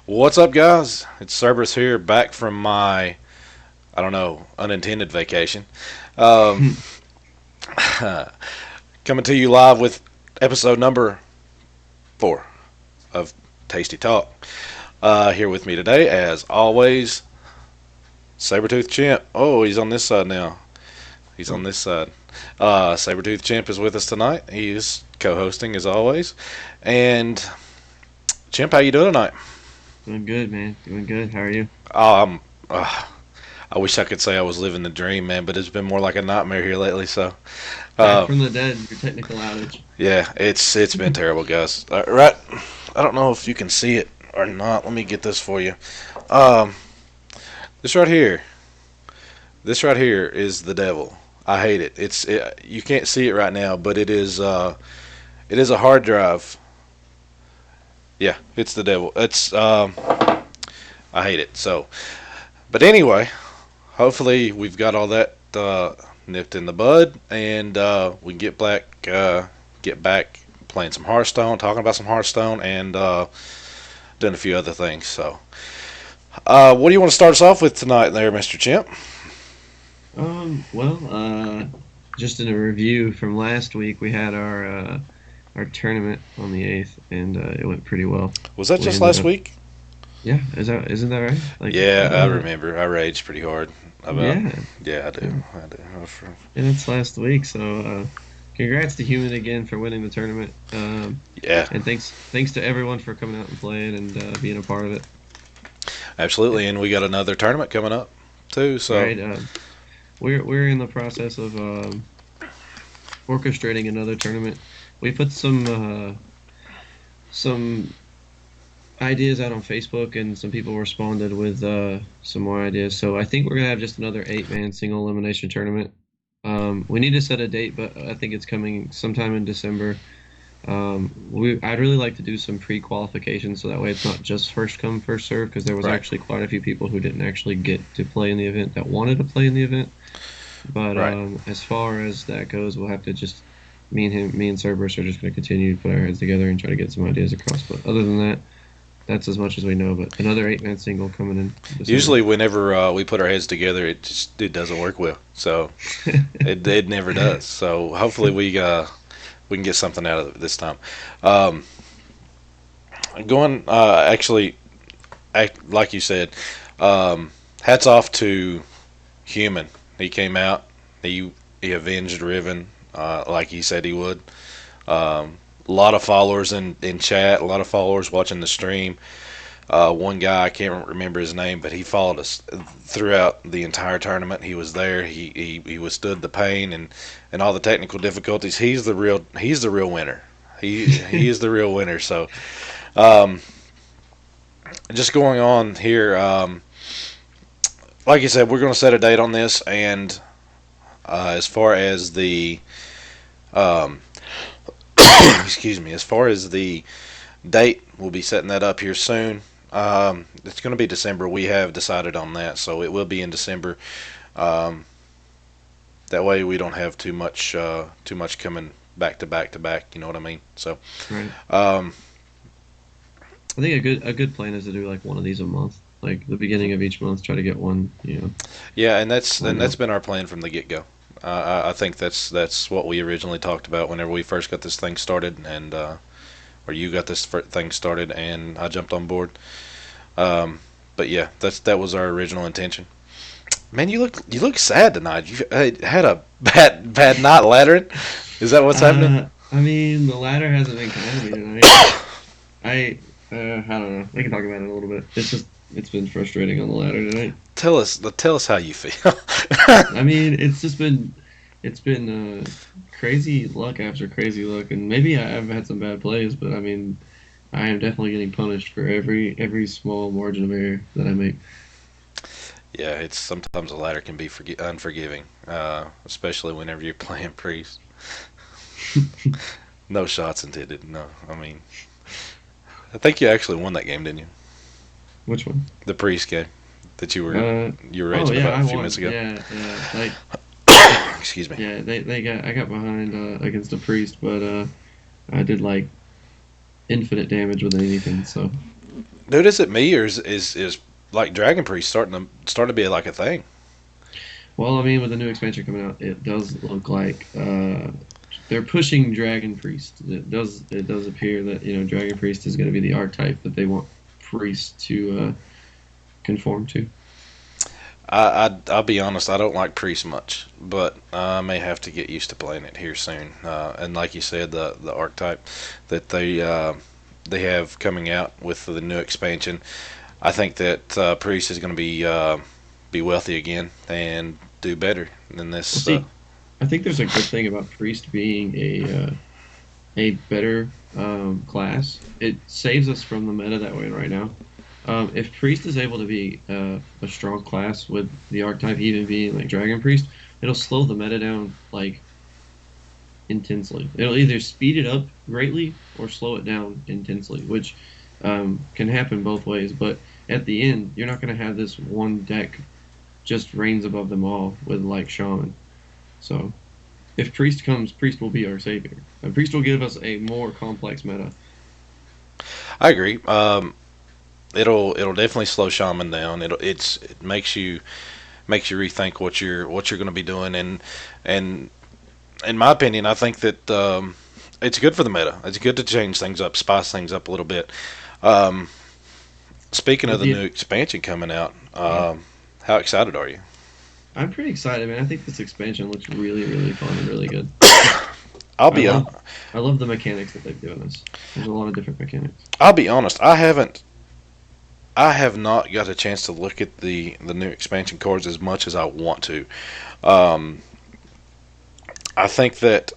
What's up, guys? It's Cerberus here, back from my, I don't know, unintended vacation. Um, Coming to you live with episode number 4 of Tasty Talk. Here with me today, as always, Sabretooth Champ. Oh, he's on this side now. He's on Oh, this side. Sabretooth Champ is with us tonight. He is co-hosting, as always. And, Champ, how you doing tonight? doing good, man. Doing good. How are you? Um, uh, I wish I could say I was living the dream, man, but it's been more like a nightmare here lately. So, Back uh, from the dead, your technical outage. yeah, it's been terrible, guys. Right, I don't know if you can see it or not. Let me get this for you. Um, this right here, this right here is the devil. I hate it. You can't see it right now, but it is a hard drive. Yeah, it's the devil. I hate it. So, but anyway, hopefully we've got all that nipped in the bud, and we can get back playing some Hearthstone, talking about some Hearthstone, and doing a few other things. So, what do you want to start us off with tonight, there, Mister Chimp? Well, just in a review from last week, we had our tournament on the 8th, and it went pretty well. Was that We just ended last up, week? yeah, isn't that right? Like, Yeah, I remember. I raged pretty hard about. yeah, Yeah, I do. yeah, I do. and it's last week, so congrats to Human again for winning the tournament. Yeah, And thanks to everyone for coming out and playing and being a part of it. absolutely. And we got another tournament coming up too. So, Right? We're in the process of orchestrating another tournament. We put some ideas out on Facebook, and some people responded with some more ideas. So I think we're gonna have just another 8-man single elimination tournament. We need to set a date, but I think it's coming sometime in December. I'd really like to do some pre-qualification, so that way it's not just first come first serve, because there was right, actually quite a few people who didn't actually get to play in the event that wanted to play in the event. But right. as far as that goes, we'll have to just me and Cerberus are just going to continue to put our heads together and try to get some ideas across. But other than that, that's as much as we know. But another 8-man single coming in December. Usually, whenever we put our heads together, it doesn't work well. So it never does. So hopefully we can get something out of it this time. Um, Going actually, like you said, hats off to Human. He came out. He avenged Riven like he said he would. A lot of followers in chat. A lot of followers watching the stream. One guy, I can't remember his name, but he followed us throughout the entire tournament. He was there. He withstood the pain and all the technical difficulties. He's the real winner. He is the real winner. So, um, just going on here, like you said, we're going to set a date on this. And as far as the um, excuse me, as far as the date, we'll be setting that up here soon. It's going to be December. We have decided on that, so it will be in December. Um, that way, we don't have too much coming back to back to back. You know what I mean? So, Right. um, I think a good plan is to do like one of these a month, like the beginning of each month, try to get one, yeah, and lined that's up. been our plan from the get go. I think that's what we originally talked about whenever we first got this thing started, and or you got this thing started, and I jumped on board. Um, but yeah, that was our original intention. Man, you look sad tonight. You had a bad night laddering. Is that what's happening? I mean, the ladder hasn't been kind to me tonight. I don't know. We can talk about it a little bit. It's been frustrating on the ladder tonight. Tell us how you feel. I mean, it's been crazy luck after crazy luck, and maybe I've had some bad plays, but I mean, I am definitely getting punished for every small margin of error that I make. Yeah, it's sometimes a ladder can be unforgiving, especially whenever you're playing priest. No shots intended. No, I mean, I think you actually won that game, didn't you? Which one? The priest game that Uh, you were oh raging yeah, about I a few minutes won. ago. Yeah, yeah. Excuse me. I got behind against a priest, but I did like infinite damage with anything. So Dude, is it me or is like Dragon Priest starting to be like a thing? Well, I mean, with the new expansion coming out, it does look like they're pushing Dragon Priest. It does appear that Dragon Priest is going to be the archetype that they want Priest to conform to. I'll be honest, I don't like Priest much, but I may have to get used to playing it here soon. And like you said, the archetype that they have coming out with the new expansion, I think that Priest is going to be wealthy again and do better than Well, this. see, I think there's a good thing about Priest being a better class. It saves us from the meta that we're in right now. If Priest is able to be a strong class with the archetype even being like Dragon Priest, it'll slow the meta down like intensely. It'll either speed it up greatly or slow it down intensely, which can happen both ways. But at the end, you're not going to have this one deck just reigns above them all with like Shaman. So if Priest comes, Priest will be our savior. And Priest will give us a more complex meta. I agree. It'll definitely slow Shaman down. It makes you rethink what you're going to be doing, and in my opinion, I think that it's good for the meta. It's good to change things up, spice things up a little bit. Um, Speaking of But the new the expansion coming out, yeah, how excited are you? I'm pretty excited, man. I think this expansion looks really, really fun and really good. I'll I be love I love the mechanics that they've given us. There's a lot of different mechanics. I'll be honest. I have not got a chance to look at the new expansion cards as much as I want to. Um, I think that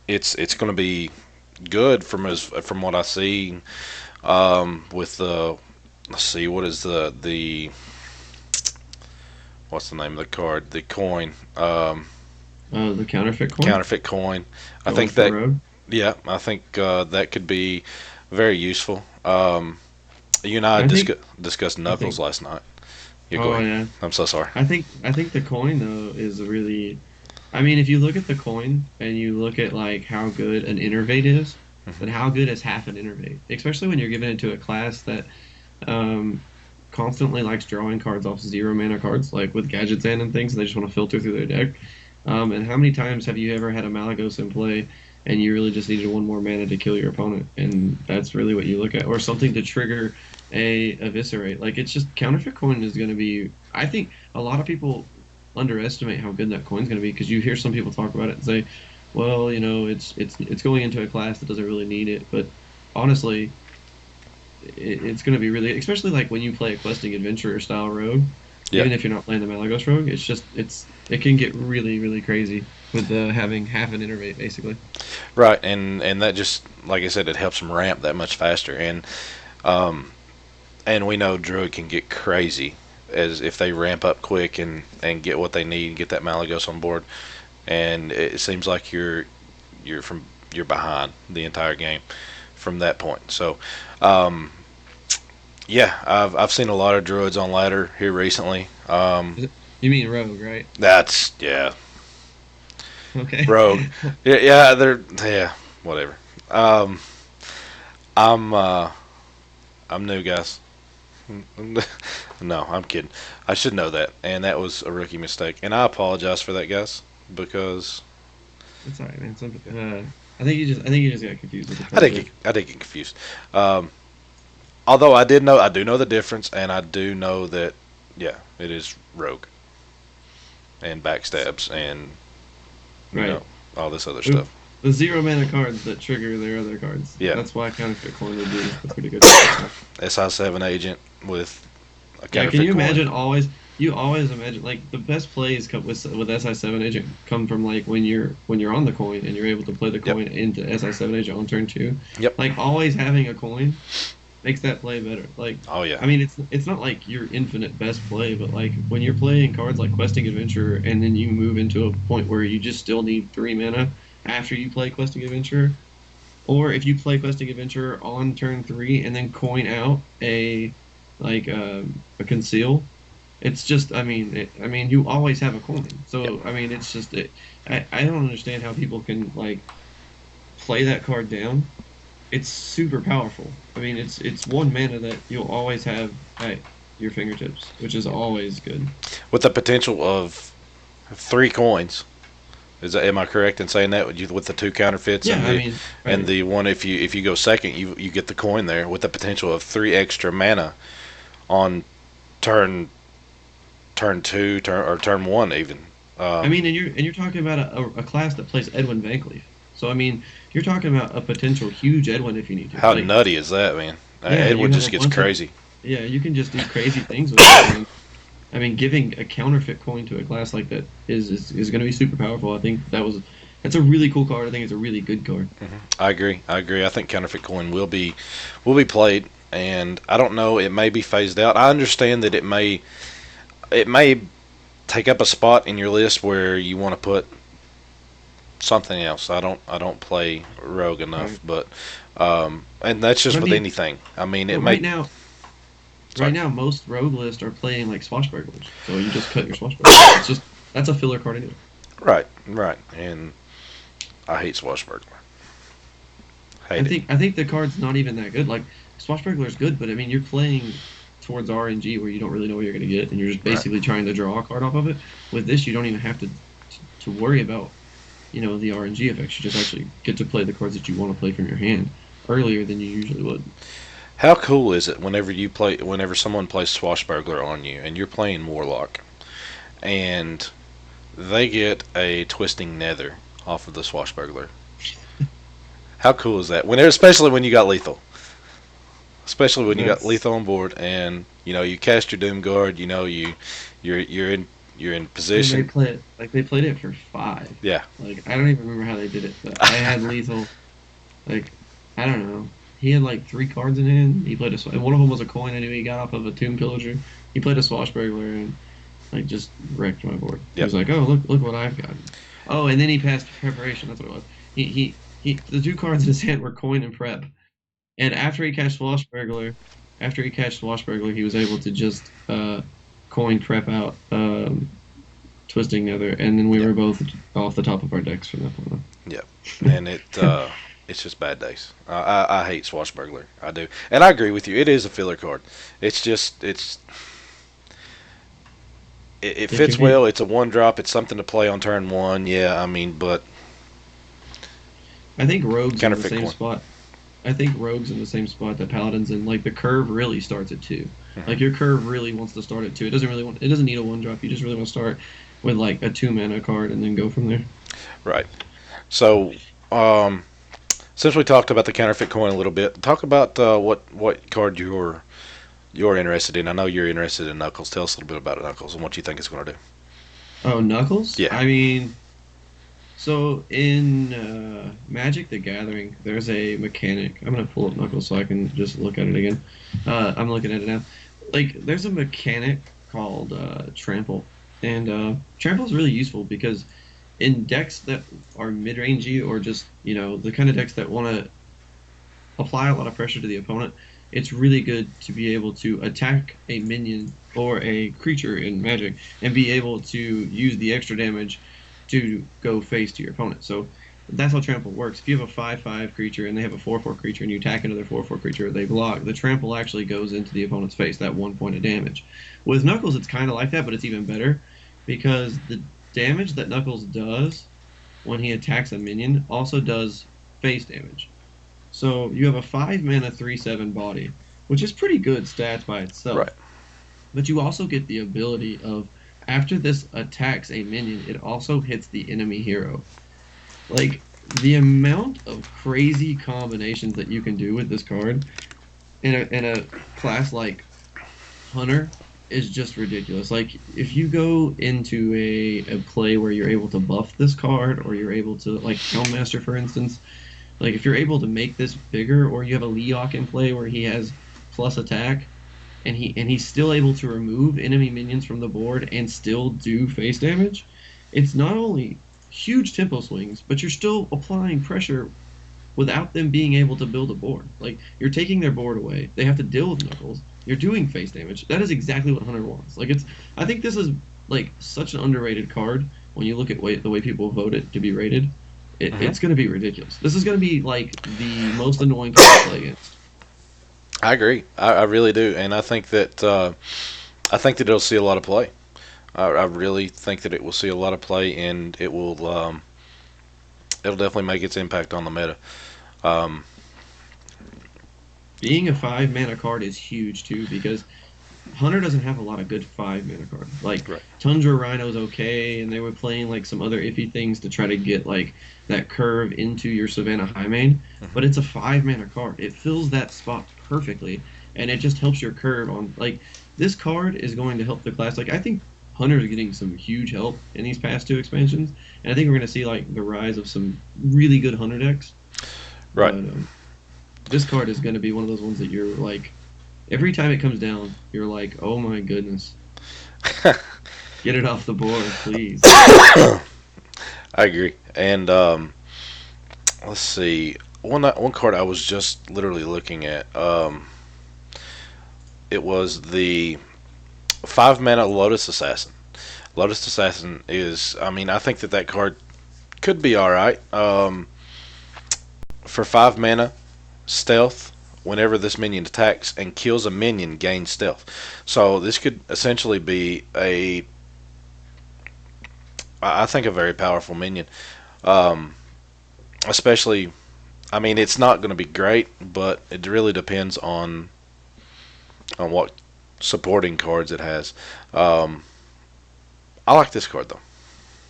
it's going to be good from what I see. With the let's see, what is the what's the name of the card? The coin, The counterfeit coin counterfeit coin. I going think for that road. yeah, I think that could be very useful. You and I I think discussed I Knuckles think. last night. Yeah, go Oh ahead. yeah. I'm so sorry. I think the coin though is really. I mean, if you look at the coin and you look at like how good an innervate is, Hmm. then how good is half an innervate? Especially when you're given it to a class that um, constantly likes drawing cards off zero mana cards, like with Gadgets and things, and they just want to filter through their deck. And how many times have you ever had a Malagos in play and you really just needed one more mana to kill your opponent? And that's really what you look at, or something to trigger a eviscerate. Like it's just counterfeit coin is going to be. I think a lot of people underestimate how good that coin's going to be because you hear some people talk about it and say, well, it's going into a class that doesn't really need it, but honestly it's going to be really, especially like when you play a questing adventurer style rogue, Yeah, even if you're not playing the Malagos rogue, it can get really really crazy with having half an innervate basically. right. And that just like I said, it helps them ramp that much faster. Um, and we know Druid can get crazy as if they ramp up quick and get what they need, get that Malagos on board. And it seems like you're behind the entire game from that point. So, um, yeah, I've seen a lot of druids on ladder here recently. You mean rogue, right? That's yeah, Okay. rogue. Yeah, yeah, they're yeah, whatever. Um, I'm I'm new, guys. No, I'm kidding. I should know that, and that was a rookie mistake, and I apologize for that, guys, because It's all right, man. I think you just got confused with the I card did pick. get confused. Um, Although I do know the difference, and I do know that yeah, it is rogue and backstabs and you know Right. all this other The, stuff. the zero mana cards that trigger their other cards. Yeah, That's why counterfeit coin would be a pretty good card. SI7 agent with a Yeah, can counterfeit you coin. imagine you always imagine like the best plays come with SI7 agent come from like when you're on the coin and you're able to play the Yep, coin into SI7 agent on turn two. yep. Like always having a coin makes that play better. Like Oh yeah, I mean it's not like your infinite best play, but like when you're playing cards like Questing Adventurer and then you move into a point where you just still need 3 mana after you play Questing Adventurer, or if you play Questing Adventurer on turn three and then coin out a conceal, it's just I mean you always have a coin. yep. So I mean it's just I don't understand how people can like play that card down it's super powerful. I mean, it's one mana that you'll always have at your fingertips, which is always good. With the potential of 3 coins. Am I correct in saying that with the two counterfeits Yeah, and I the mean, right. one if you go second you get the coin there with the potential of 3 extra mana on turn turn 2 turn 1 even. I Um, mean, and you're talking about a class that plays Edwin Vankleaf. So I mean, you're talking about a potential huge Edwin if you need to. how Like, nutty is that, man? yeah, you Edwin have a just gets bunch of crazy. yeah, you can just do crazy things with it. I mean, giving a counterfeit coin to a class like that is going to be super powerful. I think that's a really cool card. I think it's a really good card. I agree. I agree. I think counterfeit coin will be played, and I don't know. It may be phased out. I understand that it may take up a spot in your list where you want to put something else. I don't play rogue enough, Right. but and that's But just I with mean, anything. I mean, but it may. right Sorry. now, most rogue lists are playing like swashbucklers. So you just cut your swashbuckler. That's a filler card anyway. Right, right, and I hate swashbuckler. I Hate it. think I think the card's not even that good. Like swashbuckler is good, but I mean, you're playing towards RNG where you don't really know what you're going to get, and you're just Right. basically trying to draw a card off of it. With this, you don't even have to worry about the RNG effects. You just actually get to play the cards that you want to play from your hand earlier than you usually would. How cool is it whenever someone plays swashbuckler on you and you're playing warlock and they get a twisting nether off of the swashbuckler? How cool is that? Especially when you got lethal. Especially when you got That's lethal on board and you cast your doom guard, you're in and they position. play it like they played it for five. Yeah. Like I don't even remember how they did it, but I had lethal. Like I don't know. He had like three cards in hand. He played and one of them was a coin. I knew he got off of a tomb pillager. He played a swashbuckler and like just wrecked my board. He Yep. was like, "Oh, look what I've got." Oh, and then he passed preparation. That's what it was. The two cards in his hand were coin and prep. And after he catched Swashbuckler, he was able to just coin prep out Twisting Nether, and then we Yep. were both off the top of our decks from that point on. Yep. And it's just bad days. I hate swashbuckler. I do, and I agree with you. It is a filler card. It's just it It can fits be. well. It's a 1 drop. It's something to play on turn 1. Yeah, I mean, but I think Rogue's in the counterfeit same coin. spot. I think Rogue's in the same spot that Paladin's in. Like the curve really starts at two. Hmm. Like your curve really wants to start at two. It doesn't need a one drop. You just really want to start with like a two mana card and then go from there. Right. So, um, since we talked about the counterfeit coin a little bit, talk about what card you're interested in. I know you're interested in Knuckles. Tell us a little bit about Knuckles and what you think it's going to do. Oh, Knuckles? Yeah. I mean, so in Magic the Gathering, there's a mechanic. I'm gonna pull up Knuckles so I can just look at it again. I'm looking at it now. Like, there's a mechanic called Trample, and Trample is really useful because in decks that are mid-rangey or just the kind of decks that want to apply a lot of pressure to the opponent, it's really good to be able to attack a minion or a creature in Magic and be able to use the extra damage to go face to your opponent. So that's how trample works. If you have a 5/5 creature and they have a 4/4 creature and you attack another 4/4 creature, they block. The trample actually goes into the opponent's face, that 1 point of damage. With Knuckles, it's kind of like that, but it's even better because the damage that Knuckles does when he attacks a minion also does face damage. So you have a 5 mana 3/7 body, which is pretty good stats by Right. itself. But you also get the ability of after this attacks a minion, it also hits the enemy hero. Like the amount of crazy combinations that you can do with this card in a class like Hunter is just ridiculous. Like if you go into a play where you're able to buff this card or you're able to like Houndmaster for instance, like if you're able to make this bigger or you have a Leok in play where he has plus attack and he's still able to remove enemy minions from the board and still do face damage, it's not only huge tempo swings, but you're still applying pressure without them being able to build a board. Like you're taking their board away. They have to deal with Knuckles. You're doing face damage. That is exactly what Hunter wants. Like it's I think this is like such an underrated card when you look at the way people vote it to be rated. Hmm. it's going to be ridiculous. This is going to be like the most annoying card to play against. I agree. I really do, and I think that it'll see a lot of play. I really think that it will see a lot of play, and it'll definitely make its impact on the meta. Um, Being a 5 mana card is huge too because Hunter doesn't have a lot of good 5 mana cards. Like right. Tundra Rhino's okay, and they were playing like some other iffy things to try to get like that curve into your Savannah Highmane. But Hmm. it's a 5 mana card. It fills that spot perfectly, and it just helps your curve on like this card is going to help the class. Like I think Hunter is getting some huge help in these past two expansions, and I think we're going to see like the rise of some really good Hunter decks. Right. But this card is going to be one of those ones that you're like every time it comes down, you're like, oh my goodness, get it off the board, please. I agree. And let's see. One card I was just literally looking at. It was the 5 mana Lotus Assassin. Lotus Assassin is. I mean, I think that card could be all right. For 5 mana, stealth. Whenever this minion attacks and kills a minion, gains stealth. So this could essentially be I think, a very powerful minion. Um, Especially, I mean, it's not going to be great, but it really depends on what supporting cards it has. Um, I like this card though.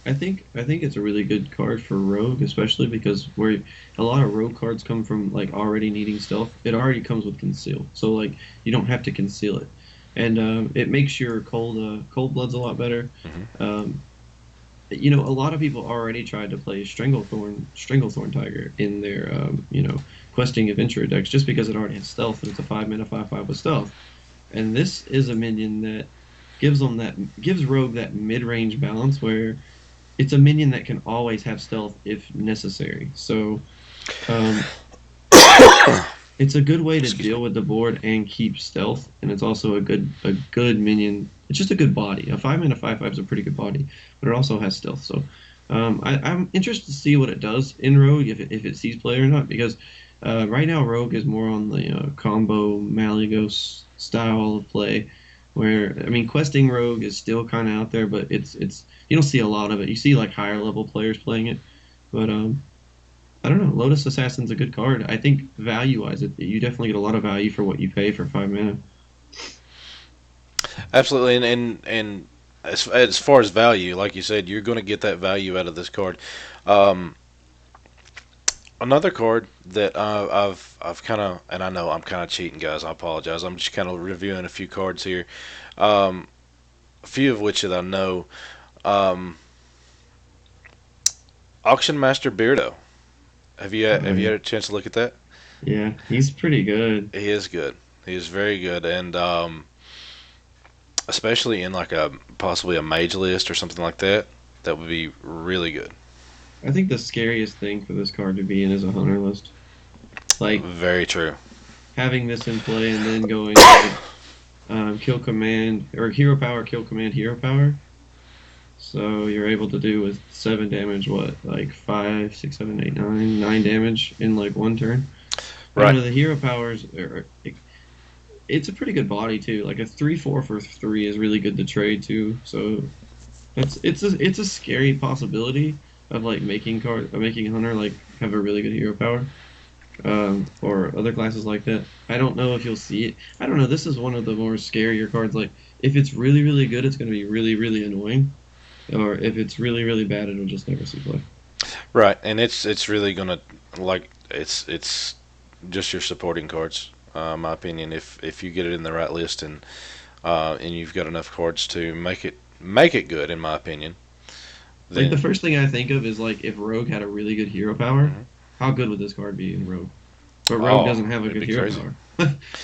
I think it's a really good card for Rogue, especially because where a lot of Rogue cards come from like already needing stealth. It already comes with conceal, so like you don't have to conceal it, and it makes your cold bloods a lot better. Hmm. Um, a lot of people already tried to play Stranglethorn Tiger in their questing adventure decks just because it already has stealth and it's a 5 mana 5/5 with stealth. And this is a minion that gives Rogue that mid-range balance where it's a minion that can always have stealth if necessary. So um, it's a good way to Excuse me. deal with the board and keep stealth, and it's also a good minion. It's just a good body. A 5 mana 5/5 is a pretty good body, but it also has stealth. So I'm interested to see what it does in Rogue if it sees play or not because right now Rogue is more on the combo Malygos style of play, where I mean questing Rogue is still kind of out there, but it's you don't see a lot of it. You see like higher level players playing it, but I don't know. Lotus Assassin's a good card. I think value wise, you definitely get a lot of value for what you pay for 5 mana. Absolutely, and as far as value, like you said, you're going to get that value out of this card. Um, Another card that I've kind of, and I know I'm kind of cheating, guys. I apologize. I'm just kind of reviewing a few cards here. Um, a few of which that I know. Um, Auction Master Beardo. Oh Have you yeah, had a chance to look at that? yeah, he's pretty good. He is good. He is very good, and especially in like a possibly a mage list or something like that, that would be really good. I think the scariest thing for this card to be in is a hunter list. Like Very true. having this in play and then going like kill command or hero power, kill command, hero power. So you're able to do with 7 damage, what, like 5, 6, 7, 8, 9 damage in like one turn. I don't Right. know, the hero powers it's a pretty good body too. Like a 3/4 for 3 is really good to trade too. So it's a scary possibility of like making Hunter like have a really good hero power. Or other classes like that. I don't know if you'll see it. I don't know. This is one of the more scarier cards. Like if it's really really good, it's going to be really really annoying. Or if it's really really bad, it'll just never see play. Right, and it's really gonna like it's just your supporting cards. My opinion, if you get it in the right list and you've got enough cards to make it good, in my opinion, Like the then first thing I think of is like if Rogue had a really good hero power, mhm. how good would this card be in Rogue? But Rogue Oh, doesn't have a it'd good be hero crazy. power.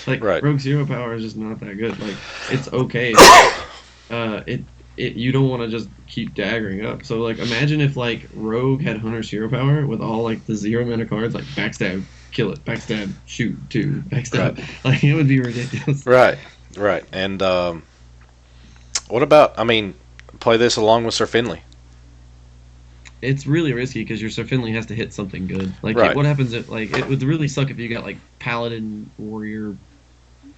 Like Right. Rogue's hero power is just not that good. Like it's okay, but it you don't want to just keep daggering up. So like imagine if like Rogue had Hunter's hero power with all like the 0 mana cards like backstab, kill it, backstab, shoot, two, Right. backstab. Like it would be ridiculous. Right. Right. And what about? I mean, play this along with Sir Finley. it's really risky because your Sir Finley has to hit something good. Like, Right. what happens if like it would really suck if you got like Paladin, Warrior,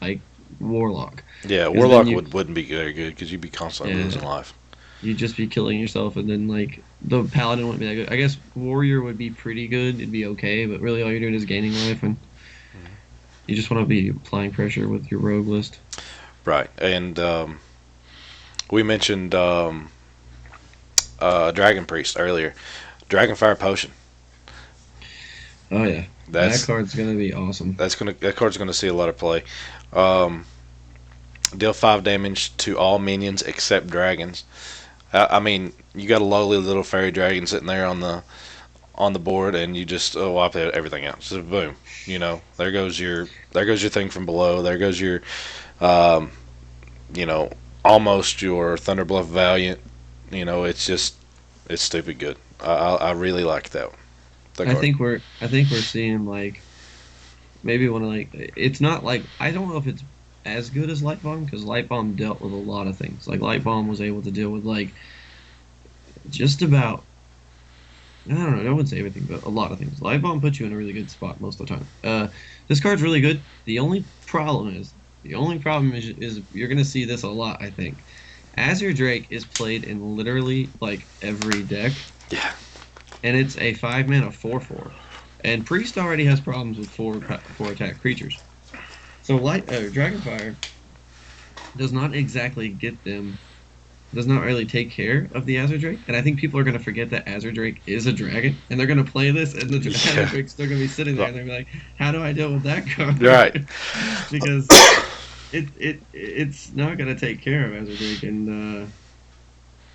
like Warlock, Yeah, because then Warlock you wouldn't be very good because you'd be constantly yeah losing life. you'd just be killing yourself, and then like the Paladin wouldn't be that good. I guess Warrior would be pretty good. It'd be okay, but really all you're doing is gaining life, and you just want to be applying pressure with your rogue list. Right. And we mentioned Dragon Priest earlier. Dragonfire Potion. Oh yeah, that That's card's gonna be awesome. that card's gonna see a lot of play. Um, Deal 5 damage to all minions except dragons. I mean, you got a lowly little fairy dragon sitting there on the board, and you just wipe everything out. So boom, there goes your thing from below. There goes your um, you know almost your Thunderbluff Valiant. It's stupid good. I really like that card. I think we're seeing like maybe one of like it's not like I don't know if it's as good as Light Bomb because Light Bomb dealt with a lot of things. Like Light Bomb was able to deal with like just about I don't know, I wouldn't say everything, but a lot of things. Light Bomb puts you in a really good spot most of the time. This card's really good. The only problem is you're gonna see this a lot, I think. Azure Drake is played in literally like every deck, Yeah, and it's a 5 mana 4/4. And Priest already has problems with four attack creatures. So Light Dragonfire does not exactly get them does not really take care of the Azure Drake. And I think people are going to forget that Azure Drake is a dragon, and they're going to play this, and the Azure yeah, Drake's still going to be sitting there, and they're going to be like, "How do I deal with that right. card?" Because it's not going to take care of Azure Drake, and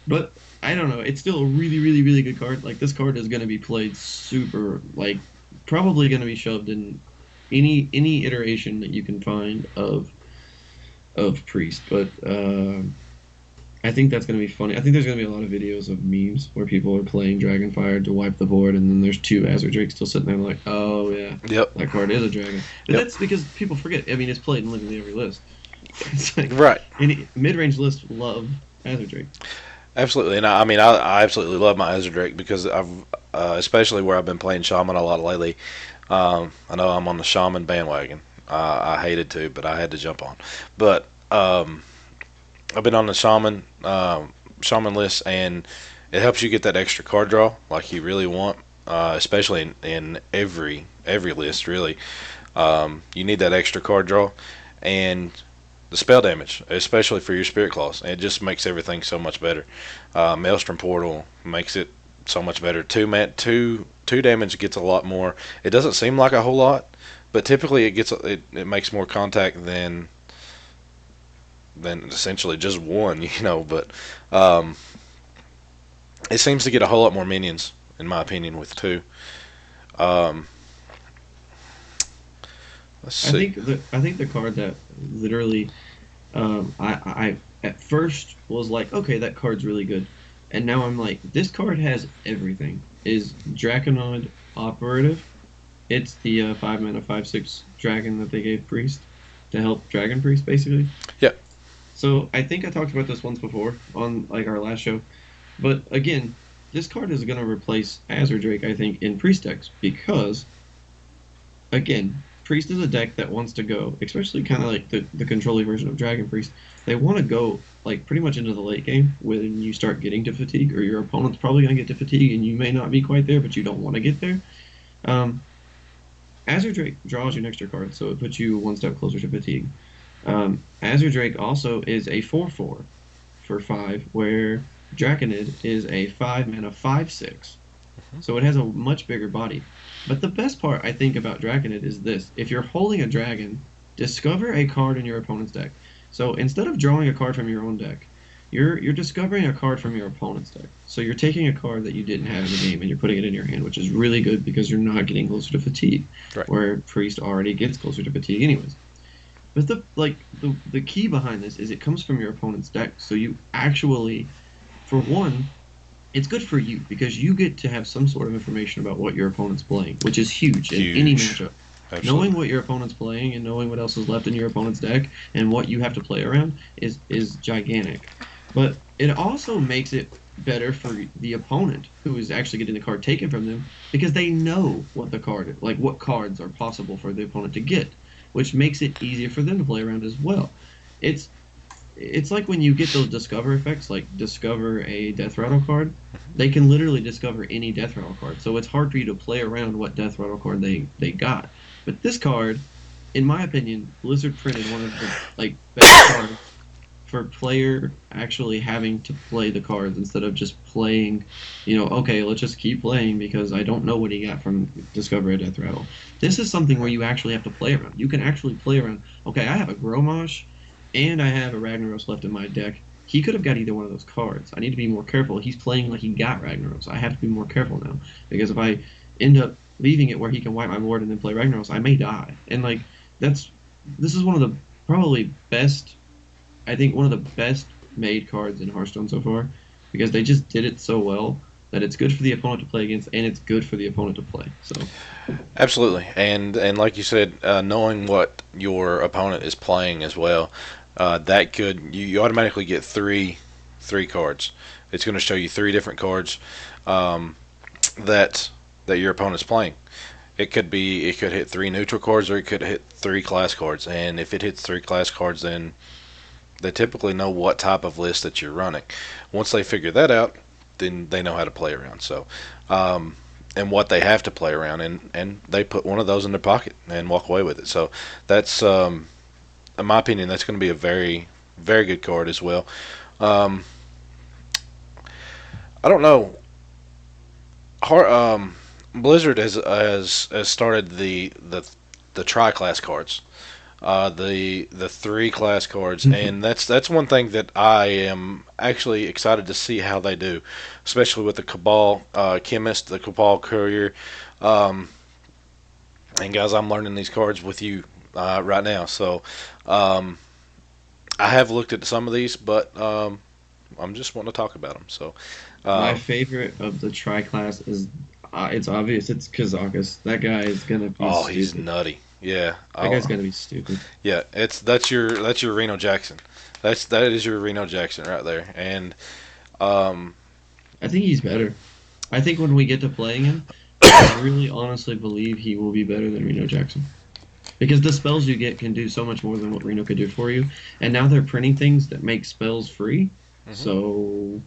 but I don't know. It's still a really, really, really good card. Like this card is going to be played super, like probably going to be shoved in any iteration that you can find of Priest, but. I think that's going to be funny. I think there's going to be a lot of videos of memes where people are playing Dragonfire to wipe the board, and then there's two Azure Drakes still sitting there like, oh, yeah, Yep, that card is a dragon. But yep. that's because people forget. I mean, it's played in literally every list. It's like Right. any mid-range lists love Azure Drake. Absolutely, and I mean, I absolutely love my Azure Drake because especially where I've been playing Shaman a lot lately. I know I'm on the Shaman bandwagon. I hated to, but I had to jump on. But I've been on the Shaman list, and it helps you get that extra card draw like you really want, especially in every list. Really, you need that extra card draw, and the spell damage, especially for your Spirit Claws. It just makes everything so much better. Maelstrom Portal makes it so much better. Two damage gets a lot more. It doesn't seem like a whole lot, but typically it makes more contact than essentially just one. But um, it seems to get a whole lot more minions, in my opinion, with two. Um, let's see. I think the card that literally I at first was like, okay, that card's really good, and now I'm like, this card has everything. Is Draconod Operative? It's the 5 mana 5/6 dragon that they gave Priest to help Dragon Priest basically. Yeah, So I think I talked about this once before on like our last show, but again, this card is going to replace Azure Drake I think in Priest decks because again, Priest is a deck that wants to go, especially kind of like the controlling version of Dragon Priest. They want to go like pretty much into the late game when you start getting to fatigue, or your opponent's probably going to get to fatigue, and you may not be quite there, but you don't want to get there. Um, Azure Drake draws you an extra card, so it puts you one step closer to fatigue. Azure Drake also is a 4/4 for 5, where Draconid is a 5 mana 5/6. So it has a much bigger body. But the best part, I think, about Draconid is this. If you're holding a dragon, discover a card in your opponent's deck. So instead of drawing a card from your own deck, you're discovering a card from your opponent's deck. So you're taking a card that you didn't have in the game and you're putting it in your hand, which is really good because you're not getting closer to fatigue, right. where Priest already gets closer to fatigue anyways. But the key behind this is it comes from your opponent's deck. So you actually, for one, it's good for you because you get to have some sort of information about what your opponent's playing, which is huge in any Huge. matchup. Absolutely. Knowing what your opponent's playing and knowing what else is left in your opponent's deck and what you have to play around is gigantic. But it also makes it better for the opponent who is actually getting the card taken from them because they know what like what cards are possible for the opponent to get, which makes it easier for them to play around as well. It's it's like when you get those discover effects, like discover a death rattle card, they can literally discover any death rattle card. So it's hard for you to play around what death rattle card they got. But this card, in my opinion, Blizzard printed one of the like best cards for player actually having to play the cards instead of just playing, okay, let's just keep playing because I don't know what he got from Discover a Death Rattle. This is something where you actually have to play around. You can actually play around. Okay, I have a Gromosh and I have a Ragnaros left in my deck. He could have got either one of those cards. I need to be more careful. He's playing like he got Ragnaros. I have to be more careful now because if I end up leaving it where he can wipe my board and then play Ragnaros, I may die. And like that's this is one of the probably best I think one of the best made cards in Hearthstone so far because they just did it so well that it's good for the opponent to play against and it's good for the opponent to play. So Absolutely, and like you said, knowing what your opponent is playing as well, that could you automatically get three cards. It's going to show you three different cards um, that that your opponent's playing. It could hit three neutral cards or it could hit three class cards. And if it hits three class cards, then they typically know what type of list that you're running. Once they figure that out, then they know how to play around. So, and what they have to play around, and they put one of those in their pocket and walk away with it. So that's, in my opinion, that's going to be a very good card as well. Um, I don't know. Blizzard has started the tri class cards, the three class cards, and that's one thing that I am actually excited to see how they do, especially with the Cabal Chemist, the Cabal Courier, um, and guys, I'm learning these cards with you right now, so um, I have looked at some of these, but I'm just wanting to talk about them. So, my uh, favorite of the tri-class is it's obvious it's Kazakus. That guy is gonna be oh, he's stupid. nutty. Yeah, That guy's gonna be stupid. yeah. It's that's your Reno Jackson. That is your Reno Jackson right there, and um, I think he's better. I think when we get to playing him, I really honestly believe he will be better than Reno Jackson. Because the spells you get can do so much more than what Reno could do for you. And now they're printing things that make spells free. mhm. So,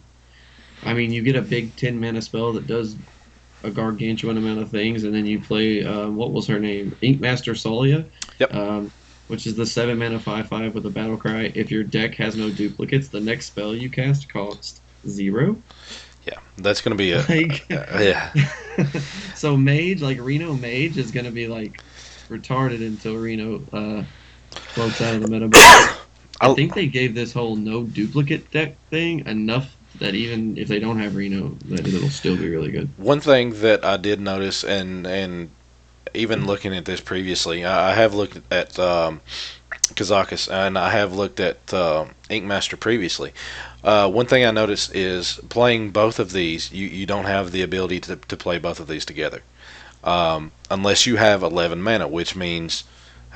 I mean, you get a big 10 mana spell that does a gargantuan amount of things, and then you play, what was her name? Inkmaster Solia, Yep. which is the 7 mana 5/5 with a battle cry. If your deck has no duplicates, the next spell you cast costs 0. Yeah, that's gonna be a Like, yeah. so Mage, like Reno Mage, is going to be like retarded until Reno floats out of the meta. But I I, think they gave this whole no duplicate deck thing enough that even if they don't have Reno, that it'll still be really good. one thing that I did notice, and even looking at this previously, I have looked at Kazakus and I have looked at Inkmaster previously. One thing I noticed is playing both of these, you don't have the ability to play both of these together. Unless you have 11 mana, which means,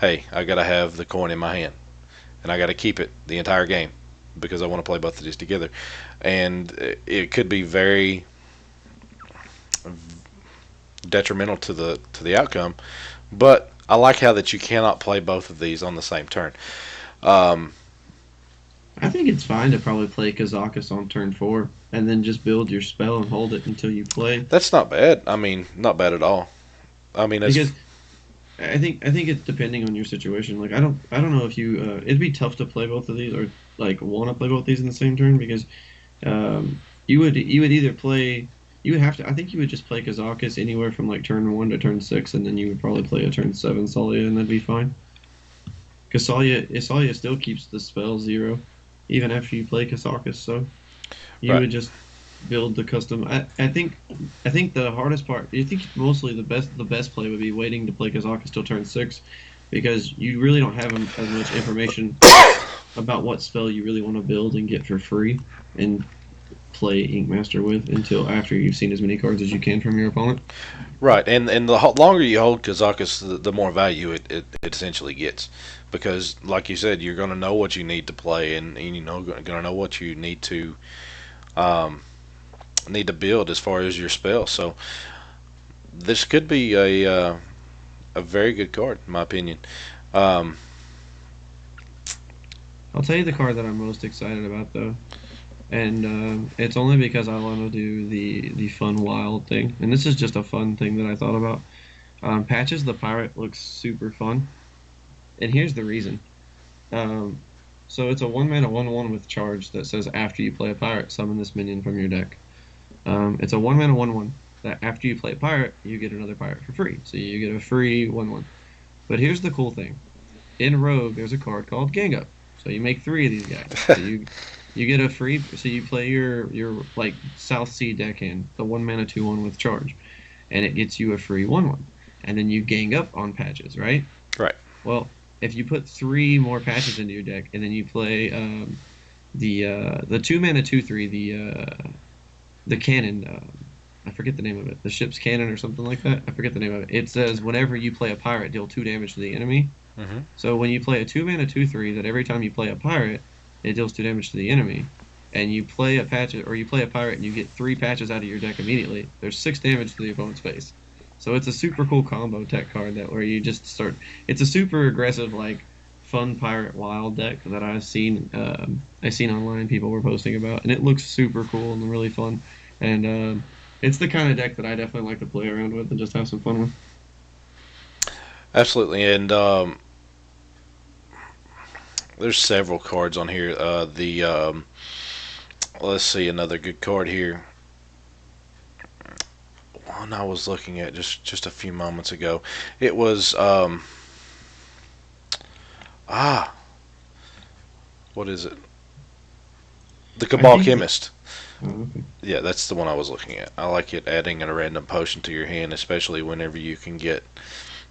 hey, I got to have the coin in my hand, and I got to keep it the entire game because I want to play both of these together. And it could be very detrimental to the outcome. But I like how that you cannot play both of these on the same turn. Um, I think it's fine to probably play Kazakus on turn 4 and then just build your spell and hold it until you play. that's not bad. I mean, not bad at all. I mean, Because I think it's depending on your situation. Like I don't know if you it'd be tough to play both of these or like want to play both these in the same turn because you would either play you would have to I think you would just play Kazakus anywhere from like turn 1 to turn 6 and then you would probably play a turn 7 Salia and that'd be fine. Because Salia still keeps the spell 0 even after you play Kazakus, so you right. would just build the custom. I think the hardest part. I think mostly the best play would be waiting to play Kazakus till turn 6, because you really don't have as much information about what spell you really want to build and get for free and play Inkmaster with until after you've seen as many cards as you can from your opponent. Right, and the longer you hold Kazakus, the more value it essentially gets, because like you said, you're going to know what you need to play, and you know going to know what you need to um, need to build as far as your spell. So this could be a very good card, in my opinion. Um, I'll tell you the card that I'm most excited about though, and it's only because I want to do the fun wild thing, and this is just a fun thing that I thought about. Patches the Pirate looks super fun, and here's the reason. Um, so it's a 1 mana 1/1 with charge that says after you play a pirate, summon this minion from your deck. It's a 1 mana 1/1 that after you play a pirate, you get another pirate for free. So you get a free 1/1. But here's the cool thing. In Rogue, there's a card called Gang Up. So you make three of these guys. So you get a free. So you play your like South Sea deckhand, the 1 mana 2/1 with charge, and it gets you a free 1/1. And then you gang up on patches, right? right. Well, if you put three more patches into your deck, and then you play the 2 mana 2/3, the cannon. I forget the name of it. The ship's cannon or something like that. I forget the name of it. It says whenever you play a pirate, deal 2 damage to the enemy. Hmm. So when you play a 2 mana 2/3, that every time you play a pirate, it deals 2 damage to the enemy. And you play a patch or you play a pirate and you get three patches out of your deck immediately. There's 6 damage to the opponent's face. So it's a super cool combo tech card that where you just start. It's a super aggressive like fun pirate wild deck that I've seen online people were posting about, and it looks super cool and really fun. And it's the kind of deck that I definitely like to play around with and just have some fun with. Absolutely. And there's several cards on here. The let's see, another good card here. One I was looking at just a few moments ago. It was ah, what is it? The I Cabal think. Chemist. Oh, okay. Yeah, that's the one I was looking at. I like it adding a random potion to your hand, especially whenever you can get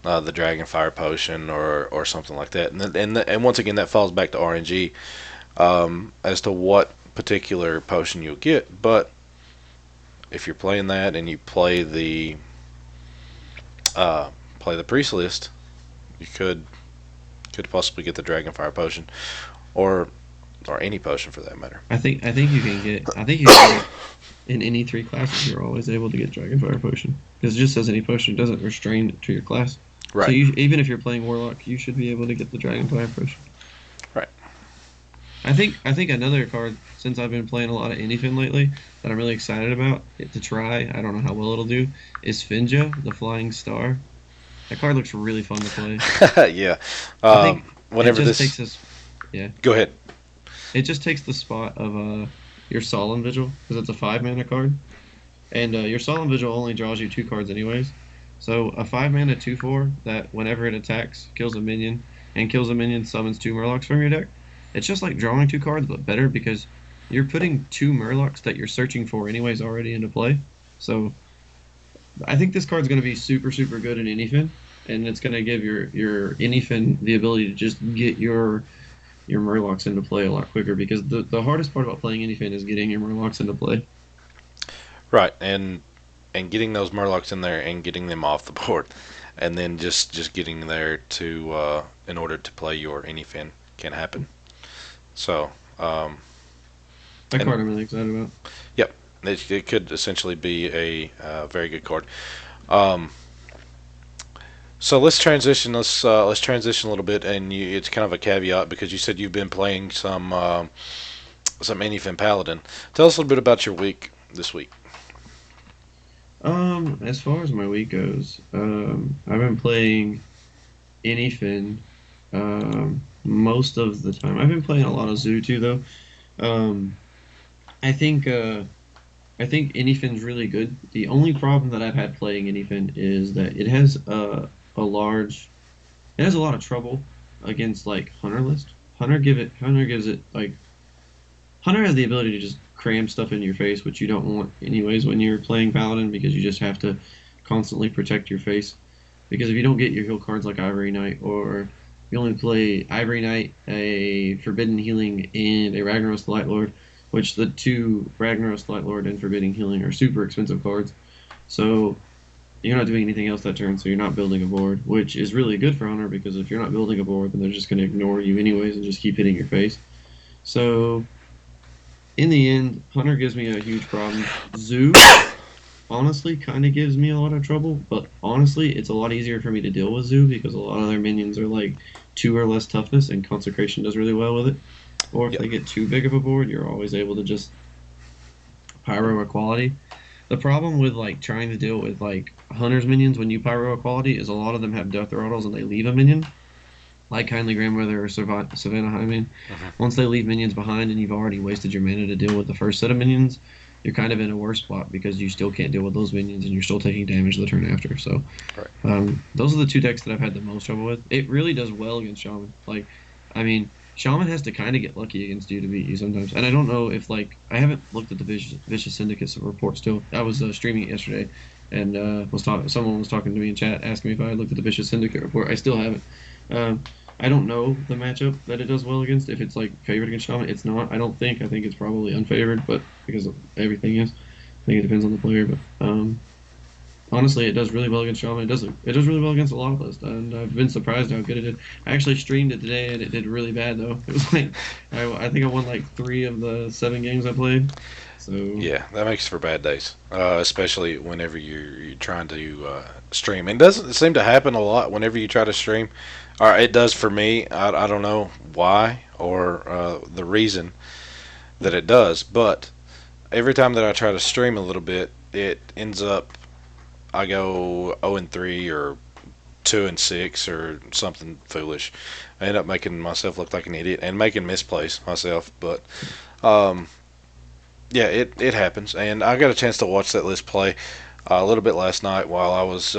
the Dragonfire potion or something like that. And once again, that falls back to RNG as to what particular potion you'll get. But if you're playing that and you play the priest list, you could possibly get the Dragonfire potion or any potion for that matter. I think you can get. I think you can get in any three classes. You're always able to get Dragonfire Potion because it just says any potion doesn't restrain to your class. So Right, you, even if you're playing Warlock, you should be able to get the Dragonfire Potion. right. I think another card since I've been playing a lot of Anyfin lately that I'm really excited about to try. I don't know how well it'll do. Is Finja, the Flying Star. That card looks really fun to play. Yeah. I think it Whenever just this, takes us. Yeah, go ahead. it just takes the spot of your Solemn Vigil because it's a 5 mana card, and your Solemn Vigil only draws you two cards anyways. So a 5 mana 2/4 that whenever it attacks kills a minion and kills a minion summons two Murlocs from your deck. It's just like drawing two cards but better because you're putting two Murlocs that you're searching for anyways already into play. So I think this card's going to be super super good in Anyfin, and it's going to give your Anyfin the ability to just get your Murlocs into play a lot quicker because the hardest part about playing Anyfin is getting your Murlocs into play. Right, and getting those Murlocs in there and getting them off the board, and then just getting there to in order to play your Anyfin can happen. So, That and card I'm really excited about. yep, it could essentially be a very good card. Um, so let's transition a little bit, and it's kind of a caveat because you said you've been playing some Anyfin Paladin. Tell us a little bit about your week this week. As far as my week goes, I've been playing Anyfin most of the time. I've been playing a lot of Zoo too, though. Um, I think I think Anyfin's really good. The only problem that I've had playing Anyfin is that it has it has a lot of trouble against like Hunter list. Hunter gives it like Hunter has the ability to just cram stuff into your face, which you don't want anyways when you're playing Paladin because you just have to constantly protect your face. Because if you don't get your heal cards like Ivory Knight, or you only play Ivory Knight, a Forbidden Healing, and a Ragnaros the Light Lord, which the two Ragnaros the Light Lord and Forbidden Healing are super expensive cards. So you're not doing anything else that turn, so you're not building a board, which is really good for Hunter because if you're not building a board, then they're just going to ignore you anyways and just keep hitting your face. So In the end, Hunter gives me a huge problem. Zoo honestly kind of gives me a lot of trouble, but honestly, it's a lot easier for me to deal with Zoo because a lot of their minions are like two or less toughness, and Consecration does really well with it. Or if Yep. they get too big of a board, you're always able to just pyro equality. The problem with like trying to deal with like Hunter's minions when you pyro equality is a lot of them have death throttles and they leave a minion, like Kindly Grandmother or Savannah Highman. Hmm. Once they leave minions behind and you've already wasted your mana to deal with the first set of minions, you're kind of in a worse spot because you still can't deal with those minions and you're still taking damage the turn after. So Right. those are the two decks that I've had the most trouble with. It really does well against Shaman. Like, I mean, Shaman has to kind of get lucky against you to beat you sometimes. And I don't know if like I haven't looked at the Vicious Syndicate's report still. I was streaming it yesterday, and was talking. Someone was talking to me in chat asking me if I had looked at the Vicious Syndicate report. I still haven't. Um, I don't know the matchup that it does well against. If it's like favored against Shaman, it's not. I don't think. I think it's probably unfavored, but because of everything is, I think it depends on the player. But honestly, it does really well against Shaman. It does really well against a lot of lists, and I've been surprised how good it did. I actually streamed it today, and it did really bad though. It was like I think I won like 3 of the 7 games I played. So Yeah, that makes for bad days, especially whenever you're trying to stream. And it doesn't seem to happen a lot whenever you try to stream. Or it does for me. I don't know why or the reason that it does, but every time that I try to stream a little bit, it ends up I go 0-3 or 2-6 or something foolish. I end up making myself look like an idiot and making misplays myself. But um, yeah, it happens. And I got a chance to watch that list play a little bit last night while I was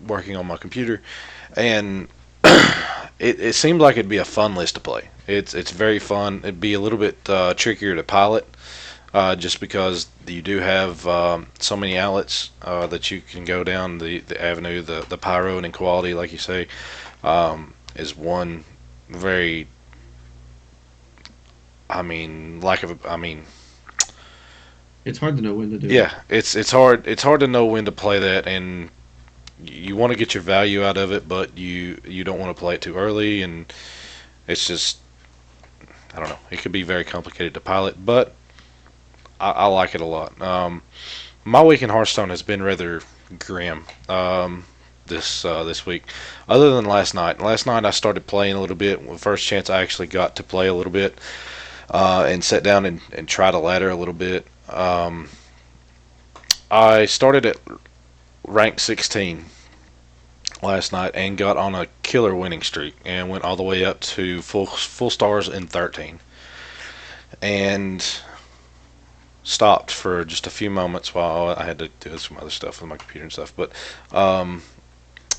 working on my computer, and it seemed like it'd be a fun list to play. It's very fun. It'd be a little bit trickier to pilot, just because you do have so many outlets that you can go down the avenue. The pyro and equality, like you say, is one very. I mean, lack of. I mean, it's hard to know when to do it. yeah, it's hard. It's hard to know when to play that, and you want to get your value out of it, but you don't want to play it too early, and it's just I don't know. It could be very complicated to pilot, but I like it a lot. My week in Hearthstone has been rather grim this week. Other than last night. Last night I started playing a little bit. The first chance I actually got to play a little bit and sat down and try to ladder a little bit. I started at rank 16 last night and got on a killer winning streak and went all the way up to full stars in 13 and stopped for just a few moments while I had to do some other stuff with my computer and stuff. But um,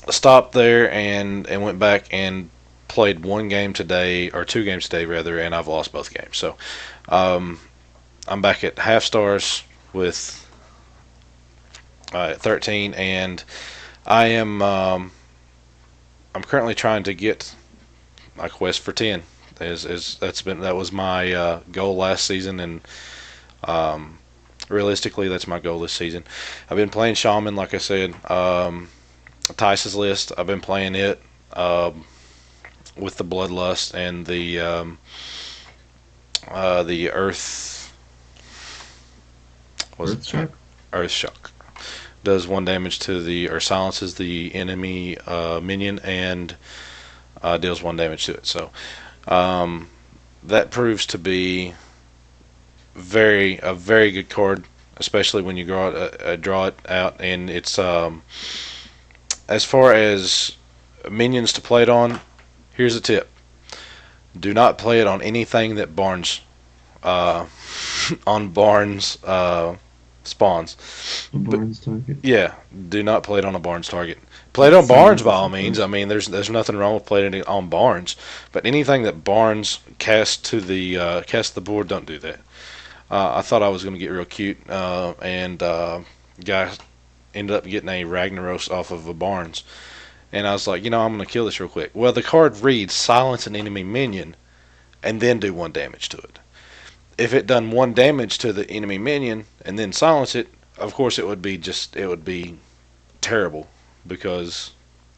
stopped there and went back and played one game today or 2 games today rather, and I've lost both games. So um, I'm back at half stars with 13, and I am I'm currently trying to get my quest for 10. That was my goal last season, and um, realistically, that's my goal this season. I've been playing Shaman, like I said. Tice's list. I've been playing it with the Bloodlust and the Earth was it Earthshock. Earth Shock. Does 1 damage to the or silences the enemy minion and deals 1 damage to it. So um, that proves to be a very good card, especially when you draw it out. And it's as far as minions to play it on. Here's a tip: do not play it on anything that Barnes uh, on Barnes spawns. A But Barnes target. yeah, do not play it on a Barnes target. Play it That on Barnes sounds by all means. I ridiculous. mean, there's nothing wrong with playing it on Barnes, but anything that Barnes cast the board, don't do that. I thought I was going to get real cute, and guy ended up getting a Ragnaros off of a Barnes, and I was like, I'm going to kill this real quick. Well, the card reads silence an enemy minion, and then do 1 damage to it. If it done 1 damage to the enemy minion and then silence it, of course it would be terrible because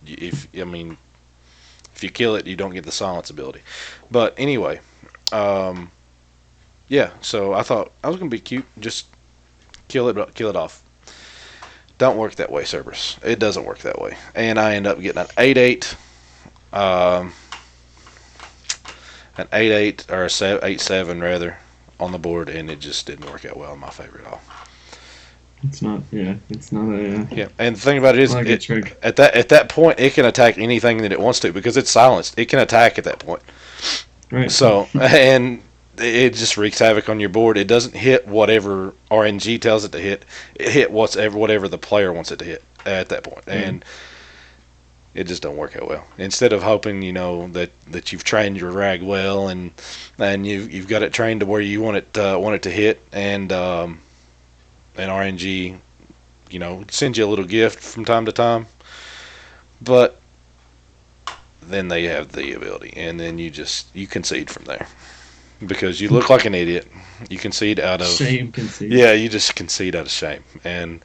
if you kill it, you don't get the silence ability. But anyway, um, Yeah, so I thought I was gonna be cute, just kill it off. Don't work that way, Cerberus. It doesn't work that way, and I end up getting um, an 8-8 or a 8-7 rather on the board, and it just didn't work out well in my favor at all. It's not. Yeah, it's not a Yeah, and the thing about it is, not a good trick. at that point, it can attack anything that it wants to because it's silenced. It can attack at that point. Right. So, and it just wreaks havoc on your board. It doesn't hit whatever RNG tells it to hit. It hit whatever the player wants it to hit at that point, Yeah. and it just don't work out well. Instead of hoping, that you've trained your rag well and you've got it trained to where you want it to hit, and RNG, sends you a little gift from time to time, but then they have the ability, and then you concede from there because you look like an idiot. You concede out of Shame conceit. yeah, you just concede out of shame, and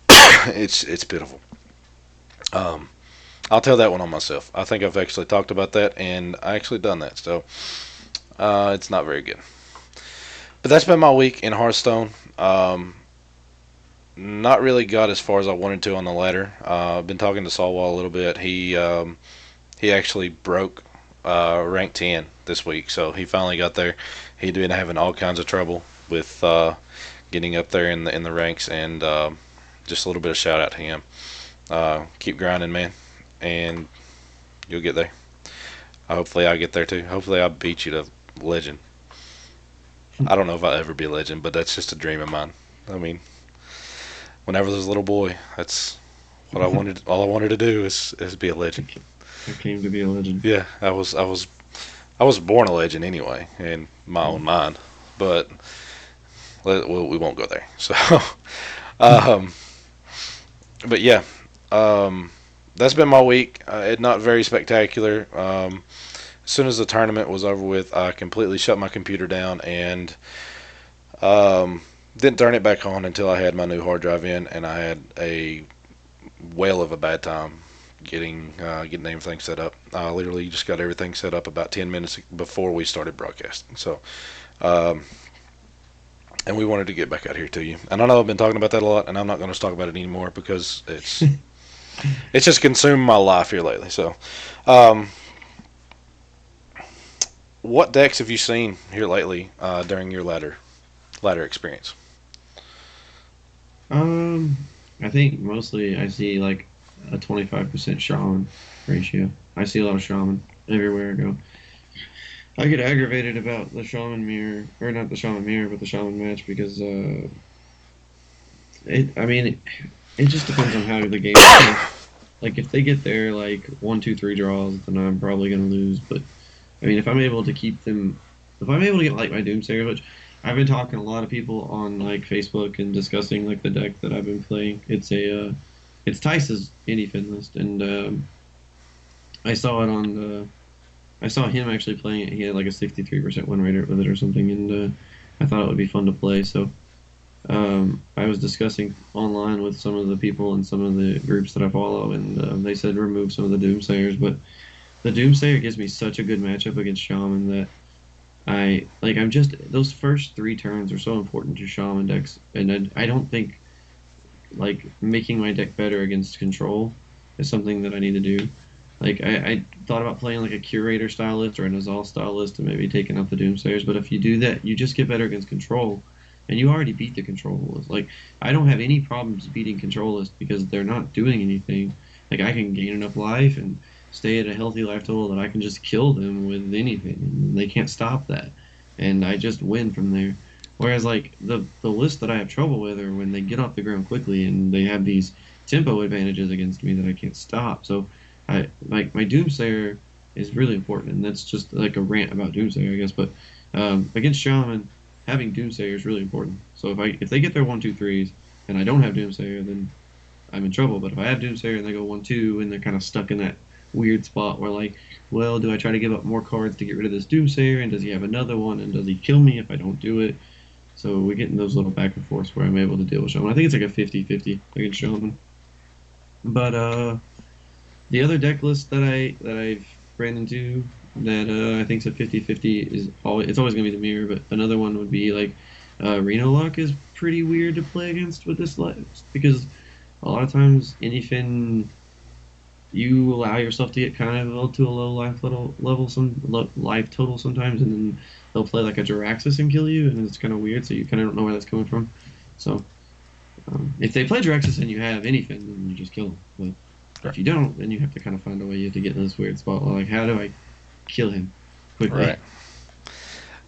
it's pitiful. Um, I'll tell that one on myself. I think I've actually talked about that, and I actually done that, so it's not very good. But that's been my week in Hearthstone. Not really got as far as I wanted to on the ladder. I've been talking to Salwall a little bit. He actually broke rank 10 this week, so he finally got there. He'd been having all kinds of trouble with getting up there in the ranks, and just a little bit of shout out to him. Keep grinding, man, and you'll get there. Hopefully, I get there too. Hopefully, I beat you to legend. I don't know if I'll ever be a legend, but that's just a dream of mine. I mean, whenever I was a little boy, that's what I wanted. All I wanted to do is be a legend. I came to be a legend. Yeah, I was born a legend anyway, in my own mind. But we won't go there. So, um, but yeah, that's been my week. It not very spectacular. As soon as the tournament was over with, I completely shut my computer down and didn't turn it back on until I had my new hard drive in, and I had a whale of a bad time getting everything set up. I literally just got everything set up about 10 minutes before we started broadcasting. So, um, and we wanted to get back out here to you. And I know I've been talking about that a lot, and I'm not going to talk about it anymore because it's just consumed my life here lately. So, um, what decks have you seen here lately during your ladder experience? Um, I think mostly I see like a 25% shaman ratio. I see a lot of shaman everywhere I go. I get aggravated about the shaman mirror, or not the shaman mirror, but the shaman match because I mean, it just depends on how the game goes. Like if they get their like 1, 2, 3 draws, then I'm probably gonna lose. But I mean, if I'm able to keep them, if I'm able to get like my Doomsayer, which I've been talking to a lot of people on like Facebook and discussing like the deck that I've been playing. It's Tice's indie fin list, and I saw it on the, I saw him actually playing it. He had like a 63% win rate with it or something, and I thought it would be fun to play. So I was discussing online with some of the people and some of the groups that I follow, and they said remove some of the Doomsayers, but the Doomsayer gives me such a good matchup against Shaman that I'm just those first 3 turns are so important to Shaman decks, and I don't think like making my deck better against control is something that I need to do. Like I thought about playing like a Curator style list or a Nazal style list and maybe taking out the Doomsayers, but if you do that, you just get better against control, and you already beat the control list. Like I don't have any problems beating control list because they're not doing anything. Like I can gain enough life and stay at a healthy life total that I can just kill them with anything, and they can't stop that, and I just win from there. Whereas like the list that I have trouble with are when they get off the ground quickly and they have these tempo advantages against me that I can't stop. So I like my Doomsayer is really important, and that's just like a rant about Doomsayer, I guess. But against Shaman, having Doomsayer is really important. So if they get their 1, 2, 3s and I don't have Doomsayer, then I'm in trouble. But if I have Doomsayer and they go 1, 2 and they're kind of stuck in that weird spot where like, well, do I try to give up more cards to get rid of this Doomsayer, and does he have another one, and does he kill me if I don't do it? So we get in those little back and forths where I'm able to deal with Shaman. I think it's like a 50-50 against Shaman. But the other deck list that I've ran into that I think's a 50-50 is always it's always gonna be the mirror, but another one would be like Reno Lock is pretty weird to play against with this because a lot of times anything you allow yourself to get kind of to a low level life total sometimes, and then they'll play like a Jiraxis and kill you, and it's kind of weird. So you kind of don't know where that's coming from. So if they play Jiraxis and you have anything, then you just kill them. But if Right. you don't, then you have to kind of find a way to get in this weird spot. Like, how do I kill him quickly? Right.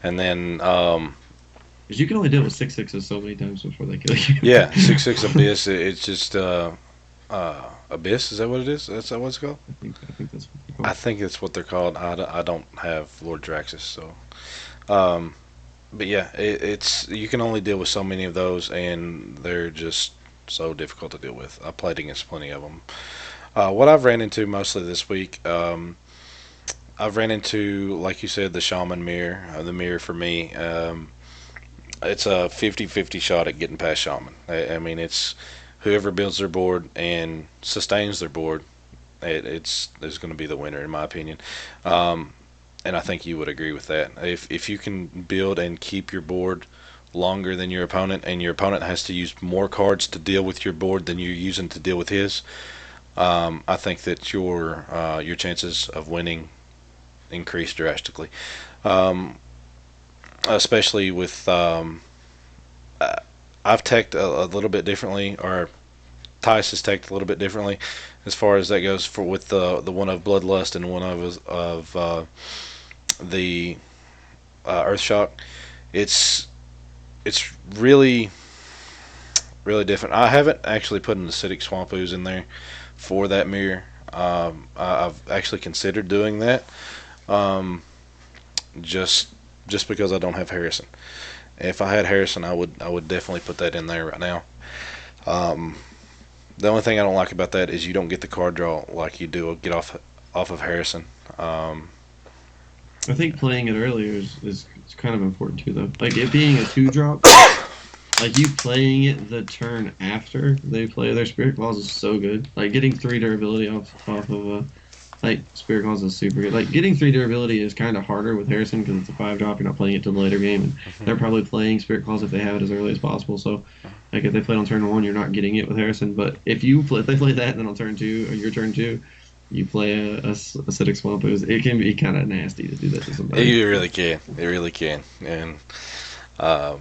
And then Because you can only deal with 6/6s so many times before they kill you. yeah, 6/6 abyss. It's just abyss. Is that what it is? That's that what it's called? I think that's what they I call. think it's what they're called. I don't have Lord Draxus, so um, but yeah, it's you can only deal with so many of those, and they're just so difficult to deal with. I played against plenty of them. What I've ran into mostly this week, I've ran into, like you said, the shaman mirror. The mirror for me, it's a 50-50 shot at getting past shaman. I mean, it's whoever builds their board and sustains their board. It's is going to be the winner, in my opinion. Um, and I think you would agree with that. If you can build and keep your board longer than your opponent, and your opponent has to use more cards to deal with your board than you're using to deal with his, I think that your chances of winning increase drastically. Um, Especially with uh, I've teched a little bit differently, or Tice has teched a little bit differently as far as that goes for with the one of Bloodlust and one of the Earthshock. It's it's really different. I haven't actually put an acidic swamp ooze in there for that mirror. I've actually considered doing that, um, just just because I don't have Harrison. If I had Harrison, I would definitely put that in there right now. Um, the only thing I don't like about that is you don't get the card draw like you do get off of Harrison. Um, I think playing it earlier is kind of important too, though. Like it being a two drop, like you playing it the turn after they play their Spirit Claws is so good. Like getting three durability off of like Spirit Claws is super good. Like getting three durability is kind of harder with Harrison because it's a five drop. You're not playing it till the later game, and they're probably playing Spirit Claws if they have it as early as possible. So like if they play on turn one, you're not getting it with Harrison. But if they play that, and then on turn two or your turn two, you play a acidic swamp ooze, it can be kind of nasty to do that to somebody. you really can. It really can. And uh,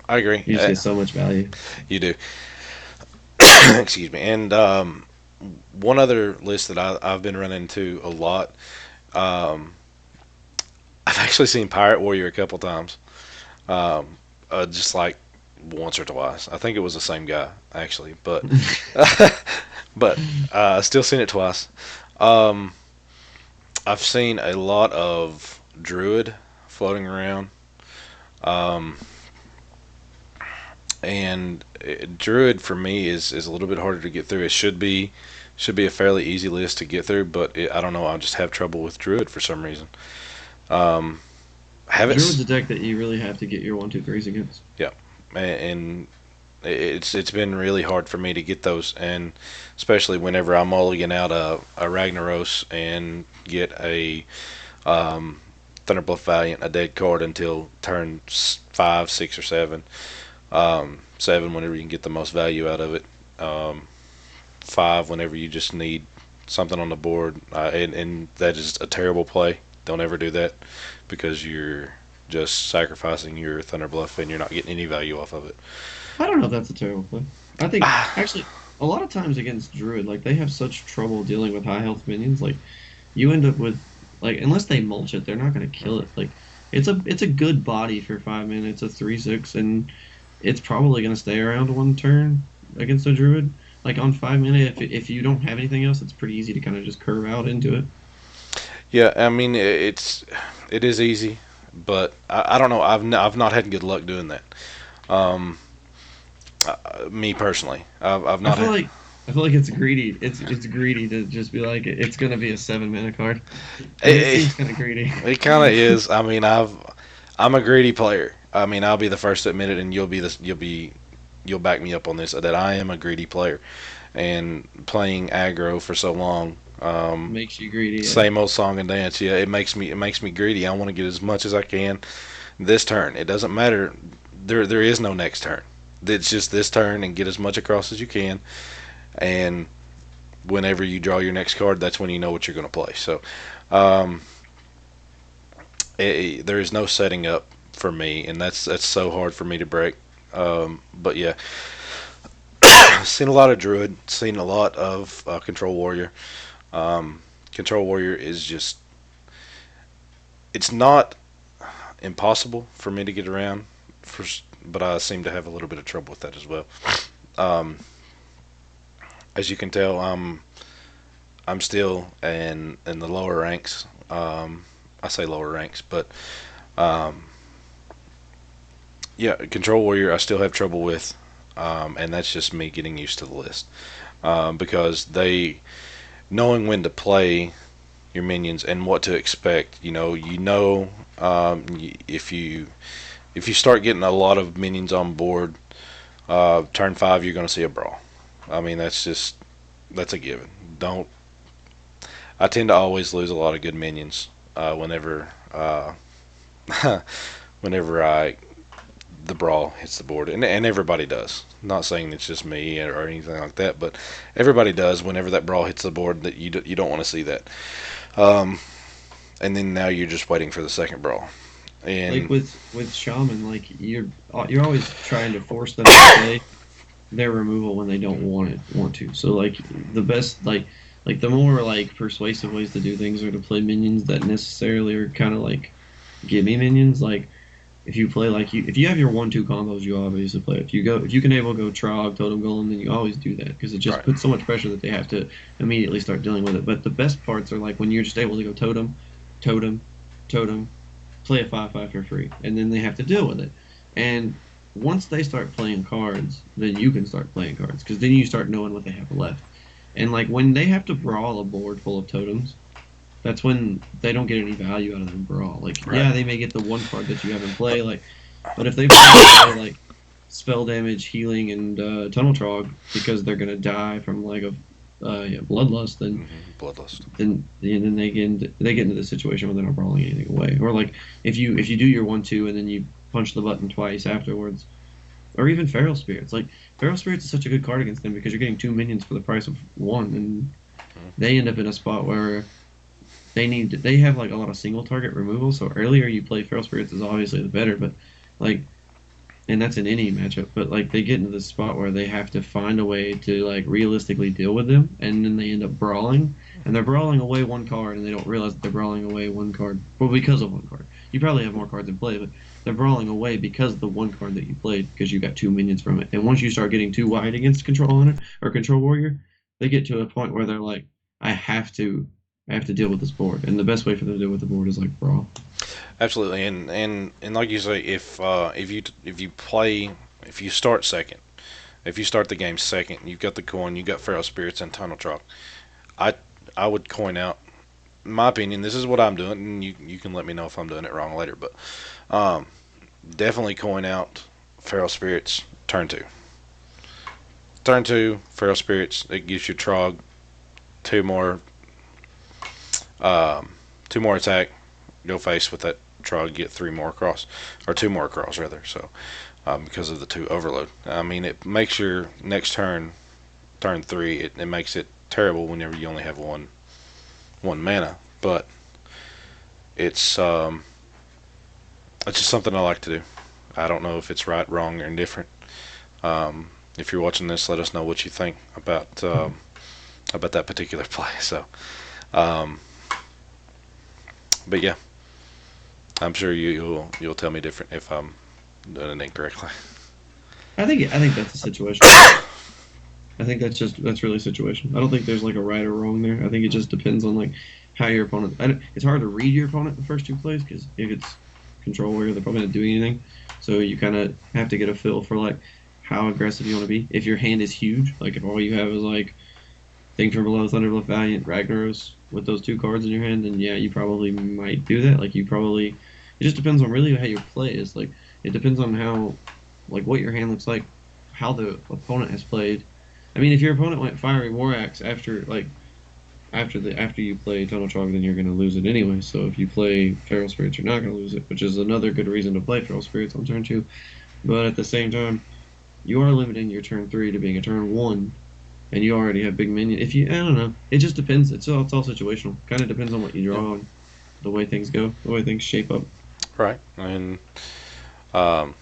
I agree. You just get so much value. You do. Excuse me. And one other list that I've been running into a lot. Um, I've actually seen Pirate Warrior a couple times. Um, just like once or twice. I think it was the same guy actually, but but still seen it twice. Um, I've seen a lot of Druid floating around, um, and Druid for me is a little bit harder to get through. It should be a fairly easy list to get through, but I don't know. I just have trouble with Druid for some reason. Um, Druid's haven't a deck that you really have to get your one, two, threes against. Yeah, and it's been really hard for me to get those, and especially whenever I mulligan out a Ragnaros and get a um, Thunderbluff Valiant, a dead card until turn 5, 6, or 7. 7 whenever you can get the most value out of it. 5 whenever you just need something on the board, and that is a terrible play. Don't ever do that because you're just sacrificing your Thunderbluff and you're not getting any value off of it. I don't know if that's a terrible play. I think actually a lot of times against Druid, like they have such trouble dealing with high health minions. Like you end up with like unless they mulch it, they're not going to kill it. Like it's a good body for 5 minutes, a 3/6, and it's probably going to stay around one turn against a Druid. Like on 5 minute, if you don't have anything else, it's pretty easy to kind of just curve out into it. Yeah, I mean it is easy, but I don't know. I've not had good luck doing that. Um, Me personally, I've I not feel had. like I feel like it's greedy. It's greedy to just be like it's gonna be a 7 minute card. Like it It, seems kind of greedy. it kind of is. I mean, I'm a greedy player. I mean, I'll be the first to admit it, and you'll back me up on this that I am a greedy player, and playing aggro for so long. Makes you greedy. Yeah. Same old song and dance. Yeah, it makes me greedy. I want to get as much as I can this turn. It doesn't matter. There is no next turn. It's just this turn and get as much across as you can. And whenever you draw your next card, that's when you know what you're going to play. So um, there is no setting up for me, and that's so hard for me to break. But yeah, seen a lot of druid, seen a lot of control warrior. Control warrior is just, it's not impossible for me to get around, for, but I seem to have a little bit of trouble with that as well. Um, as you can tell, I'm still in the lower ranks. I say lower ranks, but um, yeah, control warrior I still have trouble with, and that's just me getting used to the list, because they knowing when to play your minions and what to expect. If you start getting a lot of minions on board, turn 5 you're going to see a brawl. I mean, that's a given. Don't I tend to always lose a lot of good minions whenever I the brawl hits the board, and everybody does. Not saying it's just me or anything like that, but everybody does whenever that brawl hits the board. That you don't want to see that. Um, and then now you're just waiting for the second brawl. Like And with shaman, like you're always trying to force them to play their removal when they don't want to. So like the best like the more like persuasive ways to do things are to play minions that necessarily are kind of like gimme minions. Like if you play like if you have your 1-2 combos, you obviously play. If you can able to go Trog, Totem Golem, then you always do that because it just right, puts so much pressure that they have to immediately start dealing with it. But the best parts are like when you're just able to go Totem, Totem, Totem, play a 5/5 for free, and then they have to deal with it. And once they start playing cards, then you can start playing cards because then you start knowing what they have left. And like when they have to brawl a board full of totems, that's when they don't get any value out of their brawl. Like right, yeah, they may get the one card that you have in play, like, but if they play like spell damage, healing, and tunnel trog because they're gonna die from like a yeah, bloodlust, bloodlust. then they get into the situation where they're not brawling anything away. Or like if you do your 1-2 and then you punch the button twice afterwards, or even feral spirits. Like feral spirits is such a good card against them because you're getting 2 minions for the price of one, and they end up in a spot where they have like a lot of single target removal. So earlier you play feral spirits is obviously the better, but like and that's in any matchup. But like they get into this spot where they have to find a way to like realistically deal with them, and then they end up brawling, and they're brawling away one card, and they don't realize that they're brawling away one card. Well, because of one card, you probably have more cards in play, but they're brawling away because of the one card that you played because you got 2 minions from it. And once you start getting too wide against control hunter or control warrior, they get to a point where they're like, I have to deal with this board, and the best way for them to deal with the board is like brawl. Absolutely, and like you say, if you start second, if you start the game second, you've got the coin, you've got feral spirits and tunnel chalk. I I would coin out. In my opinion, this is what I'm doing, and you can let me know if I'm doing it wrong later. But um, definitely coin out feral spirits turn two. Turn two feral spirits. It gives you Trog two more two more attack. Go face with that Trog, get three more across, or two more across rather. So because of the two overload, I mean it makes your next turn three. It makes it terrible whenever you only have one mana. But it's it's just something I like to do. I don't know if it's right, wrong, or indifferent. If you're watching this, let us know what you think about that particular play. So, um, but yeah, I'm sure you'll tell me different if I'm doing it incorrectly. I think that's a situation. I think that's really a situation. I don't think there's like a right or wrong there. I think it just depends on like how your opponent. It's hard to read your opponent the first two plays because if it's control warrior, they're probably not doing anything. So you kind of have to get a feel for like how aggressive you want to be. If your hand is huge, like if all you have is like Things from Below, Thunderbolt Valiant, Ragnaros with those two cards in your hand, then yeah, you probably might do that. Like you probably, it just depends on really how your play is. Like it depends on how, like what your hand looks like, how the opponent has played. I mean, if your opponent went Fiery War Axe after like after you play Tunnel Chalk, then you're going to lose it anyway. So if you play Feral Spirits, you're not going to lose it, which is another good reason to play Feral Spirits on turn two. But at the same time, you are limiting your turn three to being a turn one, and you already have big minion. If you, I don't know, it just depends. It's all situational. Kind of depends on what you Yeah. draw and the way things go, the way things shape up. Right. And um,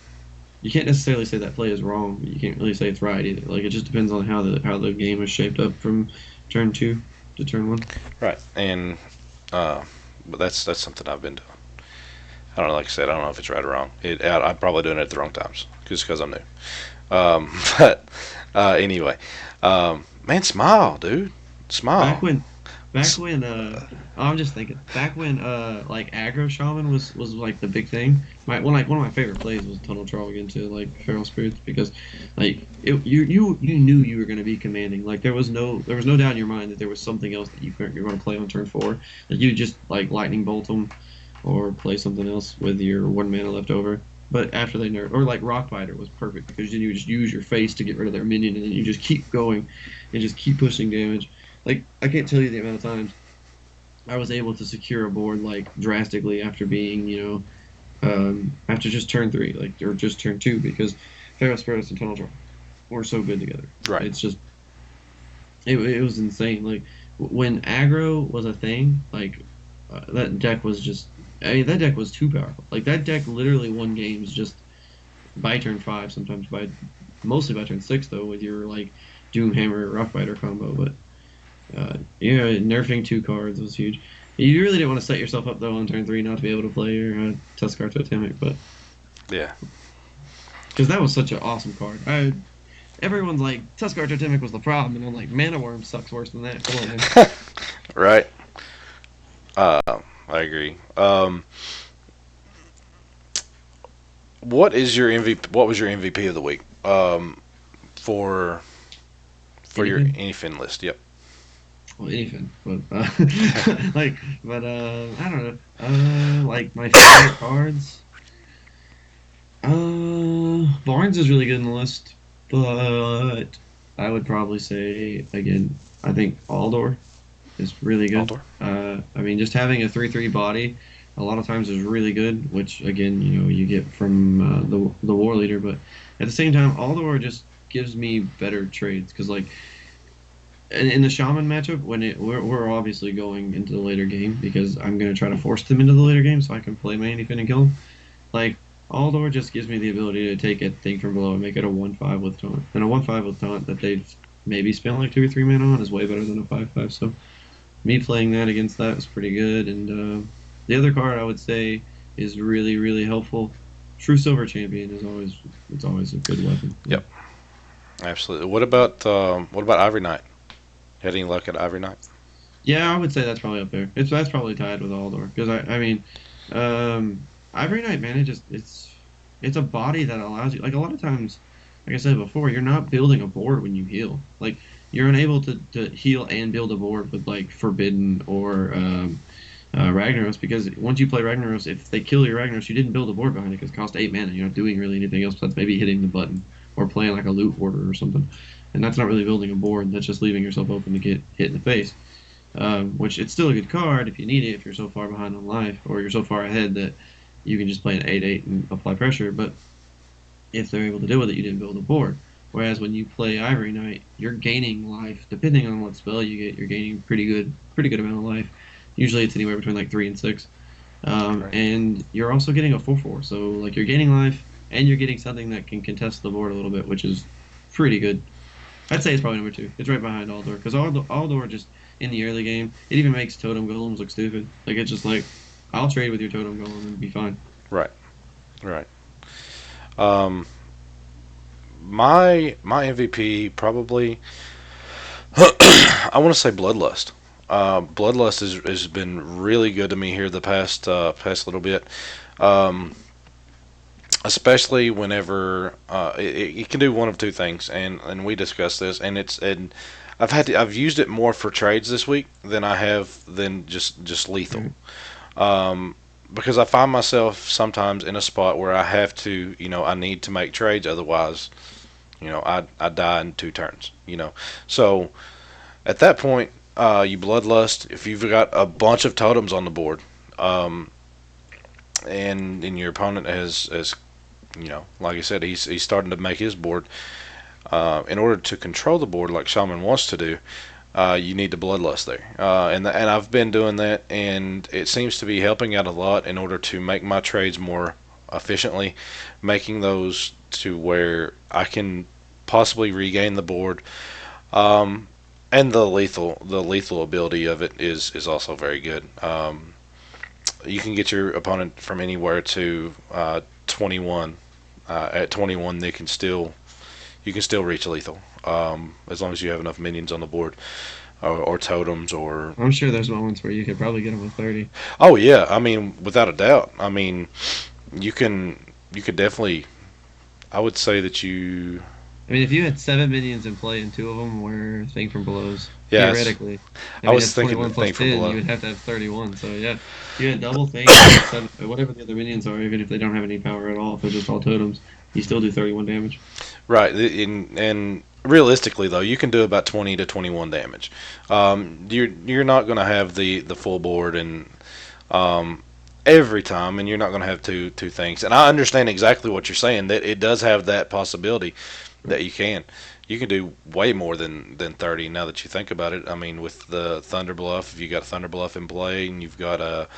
You can't necessarily say that play is wrong, but you can't really say it's right either. Like it just depends on how the game is shaped up from turn two to turn one. right. And uh, but that's something I've been doing. I don't know. Like I said, I don't know if it's right or wrong. I'm probably doing it at the wrong times just because I'm new. But anyway, man, smile, dude, Back smile. when, back when, I'm just thinking, back when, like aggro shaman was like the big thing. One of my favorite plays was Tunnel Trog into like Feral Spirits because, like, you knew you were going to be commanding. Like there was no doubt in your mind that there was something else that you're going to play on turn four. That you just like lightning bolt them, or play something else with your one mana left over. But after they nerf, or like Rockbiter was perfect because then you just use your face to get rid of their minion, and then you just keep going and just keep pushing damage. Like I can't tell you the amount of times I was able to secure a board like drastically after being, after just turn three, like or just turn two, because Feral Spirits and Tunnel Draw were so good together. Right. It's just it was insane. Like when aggro was a thing, like that deck was just. I mean, that deck was too powerful. Like that deck literally won games just by turn five, sometimes by mostly by turn six though, with your like Doomhammer Roughbiter combo. But yeah, nerfing two cards was huge. You really didn't want to set yourself up though on turn three not to be able to play your Tuskar Totemic, but Yeah. because that was such an awesome card. Everyone's like Tuskar Totemic was the problem, and I'm like Mana Worm sucks worse than that. Come on, man. Right. I agree. What is your MVP? What was your MVP of the week? For your Anything? anyfin list. Yep. Well, anything, but I don't know. Like my favorite cards. Barnes is really good in the list, but I would probably say again. I think Aldor is really good. Aldor. I mean, just having a 3/3 body a lot of times is really good, which again, you get from the war leader. But at the same time, Aldor just gives me better trades because like in the shaman matchup, we're obviously going into the later game because I'm gonna try to force them into the later game so I can play my anyfin and kill them. Like Aldor just gives me the ability to take a thing from below and make it a 1/5 with taunt, and a 1/5 with taunt that they've maybe spent like 2 or 3 mana on is way better than a 5/5. So me playing that against that was pretty good. And the other card I would say is really really helpful. True Silver Champion is always it's always a good weapon. Yep. Absolutely. What about Ivory Knight? Had any luck at Ivory Knight? Yeah, I would say that's probably up there. That's probably tied with Aldor because I mean, Ivory Knight, man, it's a body that allows you like a lot of times, like I said before, you're not building a board when you heal. Like you're unable to heal and build a board with like Forbidden or Ragnaros because once you play Ragnaros, if they kill your Ragnaros, you didn't build a board behind it because it cost 8 mana. You're not doing really anything else besides maybe hitting the button or playing like a loot hoarder or something. And that's not really building a board. That's just leaving yourself open to get hit in the face. Which it's still a good card if you need it, if you're so far behind on life, or you're so far ahead that you can just play an 8/8 and apply pressure. But if they're able to deal with it, you didn't build a board. Whereas when you play Ivory Knight, you're gaining life. Depending on what spell you get, you're gaining pretty good amount of life. Usually it's anywhere between like 3 and 6. Right. And you're also getting a 4/4. So like you're gaining life and you're getting something that can contest the board a little bit, which is pretty good. I'd say it's probably number two. It's right behind Aldor because Aldor just in the early game, it even makes Totem Golems look stupid. Like it's just like I'll trade with your Totem Golem and be fine. Right. Right. Um, my MVP probably I want to say Bloodlust. Bloodlust has been really good to me here the past little bit. Um, Especially whenever it can do one of two things, and we discussed this, and I've used it more for trades this week than I have than just lethal. Right. Um, because I find myself sometimes in a spot where I have to, I need to make trades, otherwise, I die in 2 turns. So at that point. you bloodlust. If you've got a bunch of totems on the board, um, and your opponent has like I said, he's starting to make his board. In order to control the board like Shaman wants to do, you need to bloodlust there. And I've been doing that, and it seems to be helping out a lot in order to make my trades more efficiently, making those to where I can possibly regain the board. Um, and the lethal ability of it is also very good. You can get your opponent from anywhere to 21. At 21, you can still reach lethal, as long as you have enough minions on the board, or totems, or I'm sure there's moments where you could probably get them with 30. oh yeah, I mean without a doubt. I mean you can you could definitely. I would say that you. I mean, if you had 7 minions in play and two of them were Thing from Below's, Yes, theoretically, I I mean, was that's thinking the 21 thing plus from 10, you below. would have to have 31. So, yeah, if you had double Thing and had seven, or whatever the other minions are, even if they don't have any power at all, if they're just all totems, you still do 31 damage. Right, and realistically though, you can do about 20 to 21 damage. You're not going to have the full board and um, every time, and you're not going to have two things. And I understand exactly what you're saying, that it does have that possibility that you can do way more than 30 now that you think about it. I mean, with the Thunder Bluff, if you got Thunder Bluff in play and you've got a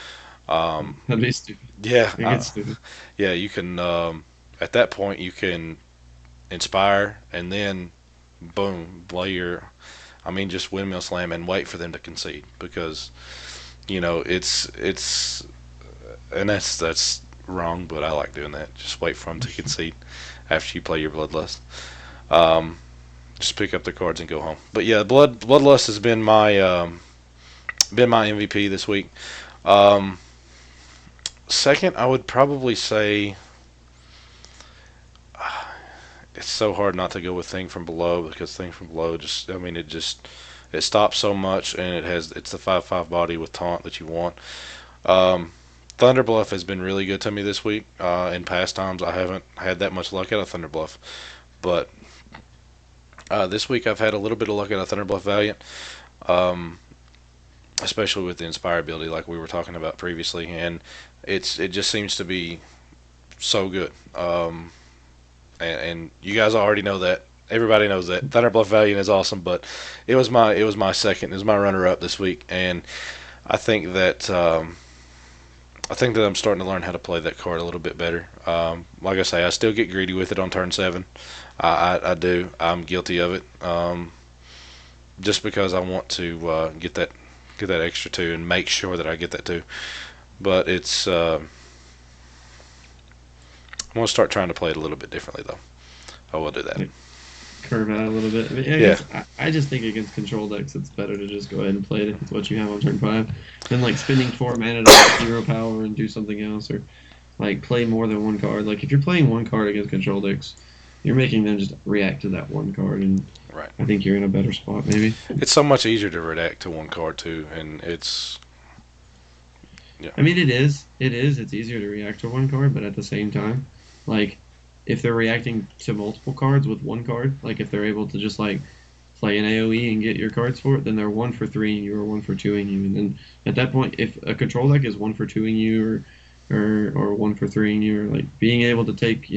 That'd be stupid. yeah, It gets stupid. yeah, you can at that point you can inspire and then boom, play your I mean just windmill slam and wait for them to concede, because it's and that's wrong, but I like doing that. Just wait for them to concede after you play your bloodlust. Um, just pick up the cards and go home. But yeah, bloodlust has been my MVP this week. Um, second, I would probably say it's so hard not to go with Thing from Below, because Thing from Below just I mean it stops so much, and it's the 5/5 body with taunt that you want. Um, Thunder Bluff has been really good to me this week. In past times, I haven't had that much luck out of Thunder Bluff, but this week I've had a little bit of luck out of Thunder Bluff Valiant, um, especially with the Inspire ability, like we were talking about previously, and it just seems to be so good. And you guys already know that. Everybody knows that Thunder Bluff Valiant is awesome, but it was my second, it was my runner up this week, and I think that I think that I'm starting to learn how to play that card a little bit better. Like I say, I still get greedy with it on turn seven. I do. I'm guilty of it. Just because I want to get that extra two and make sure that I get that two. But I'm gonna start trying to play it a little bit differently though. I will do that. Like, curve out a little bit. I mean, I Yeah. guess I just think against control decks, it's better to just go ahead and play it if it's what you have on turn five, than like spending 4 mana to get 0 power and do something else, or like play more than one card. Like if you're playing one card against control decks, you're making them just react to that one card, and Right. I think you're in a better spot maybe. It's so much easier to react to one card too, and it's yeah. I mean, it is. It is. It's easier to react to one card, but at the same time, like if they're reacting to multiple cards with one card, like if they're able to just like play an AOE and get your cards for it, then they're 1 for 3 and you, or 1 for 2ing you. And then at that point, if a control deck is 1 for 2ing you, or 1 for 3ing you, or like being able to take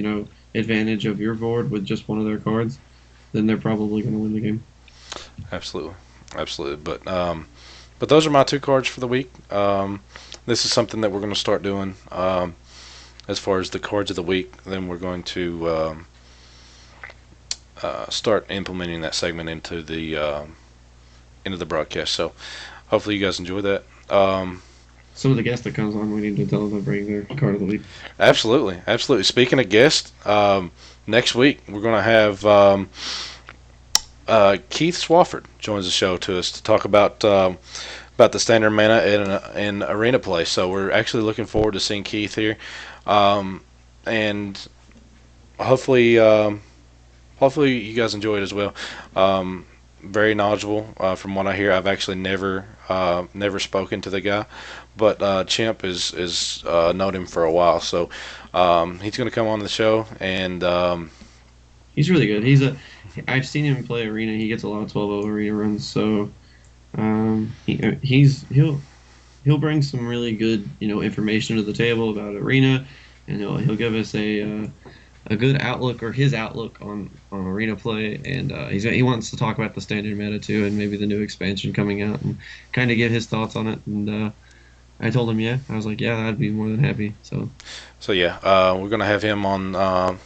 advantage of your board with just one of their cards, then they're probably going to win the game. Absolutely, absolutely. But those are my two cards for the week. This is something that we're going to start doing. As far as the cards of the week, then we're going to start implementing that segment into the broadcast. So hopefully you guys enjoy that. Some of the guest that comes on, we need to tell them to bring their card of the week. Absolutely, absolutely. Speaking of guests, next week we're going to have Keith Swafford joins the show to us to talk about the standard mana and arena play. So we're actually looking forward to seeing Keith here, and hopefully hopefully you guys enjoy it as well. Very knowledgeable, from what I hear. I've actually never spoken to the guy, but Chimp is known him for a while, so he's going to come on the show, and He's really good. I've seen him play arena. He gets a lot of 12 arena runs, so He'll bring some really good information to the table about arena, and he'll give us a good outlook or his outlook on arena play, and he wants to talk about the standard meta too, and maybe the new expansion coming out, and kind of give his thoughts on it. And I told him, yeah, I was like, yeah, I'd be more than happy. So So yeah, we're gonna have him on the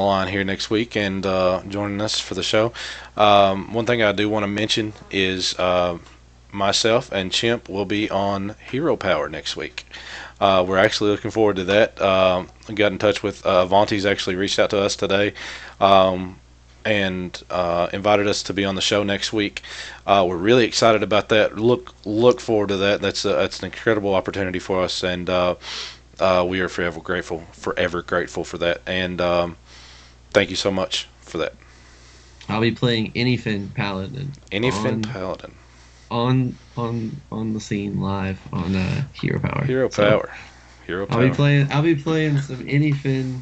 line here next week and joining us for the show. One thing I do want to mention is myself and Chimp will be on Hero Power next week. We're actually looking forward to that. I got in touch with Avanti's actually reached out to us today and invited us to be on the show next week. We're really excited about that. Look forward to that. That's an incredible opportunity for us, and we are forever grateful for that. And thank you so much for that. I'll be playing Anyfin Paladin Anyfin Paladin. On the scene live on Hero Power. Hero So Power. Hero Power. I'll be playing some Anyfin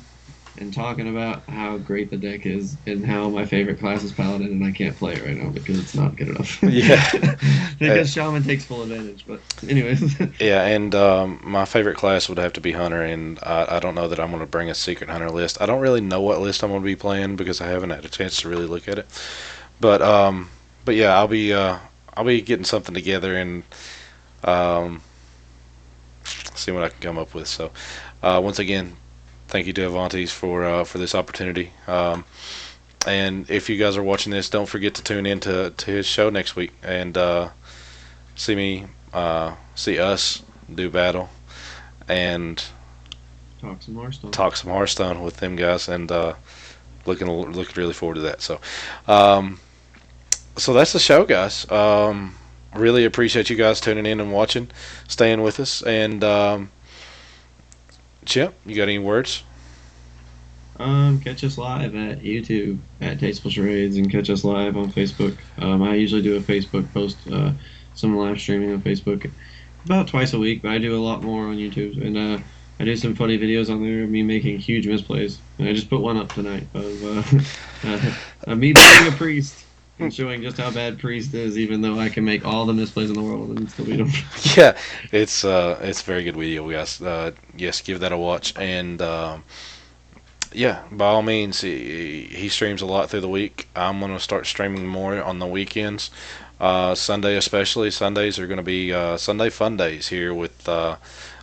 and talking about how great the deck is and how my favorite class is Paladin, and I can't play it right now because it's not good enough. Yeah. Because Shaman takes full advantage. But anyways, Yeah, and my favorite class would have to be Hunter, and I don't know that I'm going to bring a Secret Hunter list. I don't really know what list I'm going to be playing because I haven't had a chance to really look at it. But yeah, I'll be getting something together and um, see what I can come up with. So once again, thank you to Avantes for this opportunity. And if you guys are watching this, don't forget to tune in to his show next week and see me, see us do battle and talk some more stuff. talk some Hearthstone with them guys, and looking really forward to that. Um, so that's the show, guys. Really appreciate you guys tuning in and watching, staying with us, and Chip, you got any words? Catch us live at YouTube at Tasteful Charades and catch us live on Facebook. I usually do a Facebook post, some live streaming on Facebook about twice a week, but I do a lot more on YouTube. And I do some funny videos on there of me making huge misplays. And I just put one up tonight of me being a priest and showing just how bad priest is, even though I can make all the misplays in the world and still beat him. Yeah, it's a very good video, guys. Yes, give that a watch, and yeah, by all means, he streams a lot through the week. I'm gonna start streaming more on the weekends, Sunday especially. Sundays are gonna be Sunday fun days here with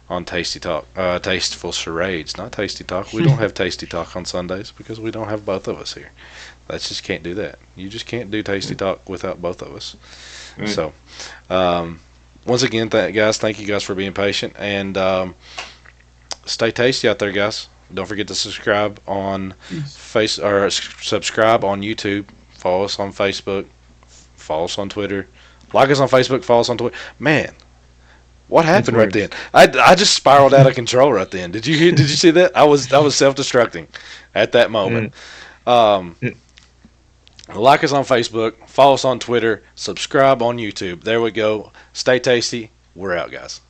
on Tasty Talk, Tasteful Charades, not Tasty Talk. We don't have Tasty Talk on Sundays because we don't have both of us here. That's just can't do that. You just can't do Tasty Talk without both of us. Right. So, um, once again, guys, thank you guys for being patient and stay tasty out there, guys. Don't forget to subscribe on Peace. subscribe on YouTube. Follow us on Facebook. Follow us on Twitter. Like us on Facebook. Follow us on Twitter. Man, what It's happened right words. then? I just spiraled out of control right then. Did you see that? I was self destructing at that moment. Yeah. Um, like us on Facebook. Follow us on Twitter. Subscribe on YouTube. There we go. Stay tasty. We're out, guys.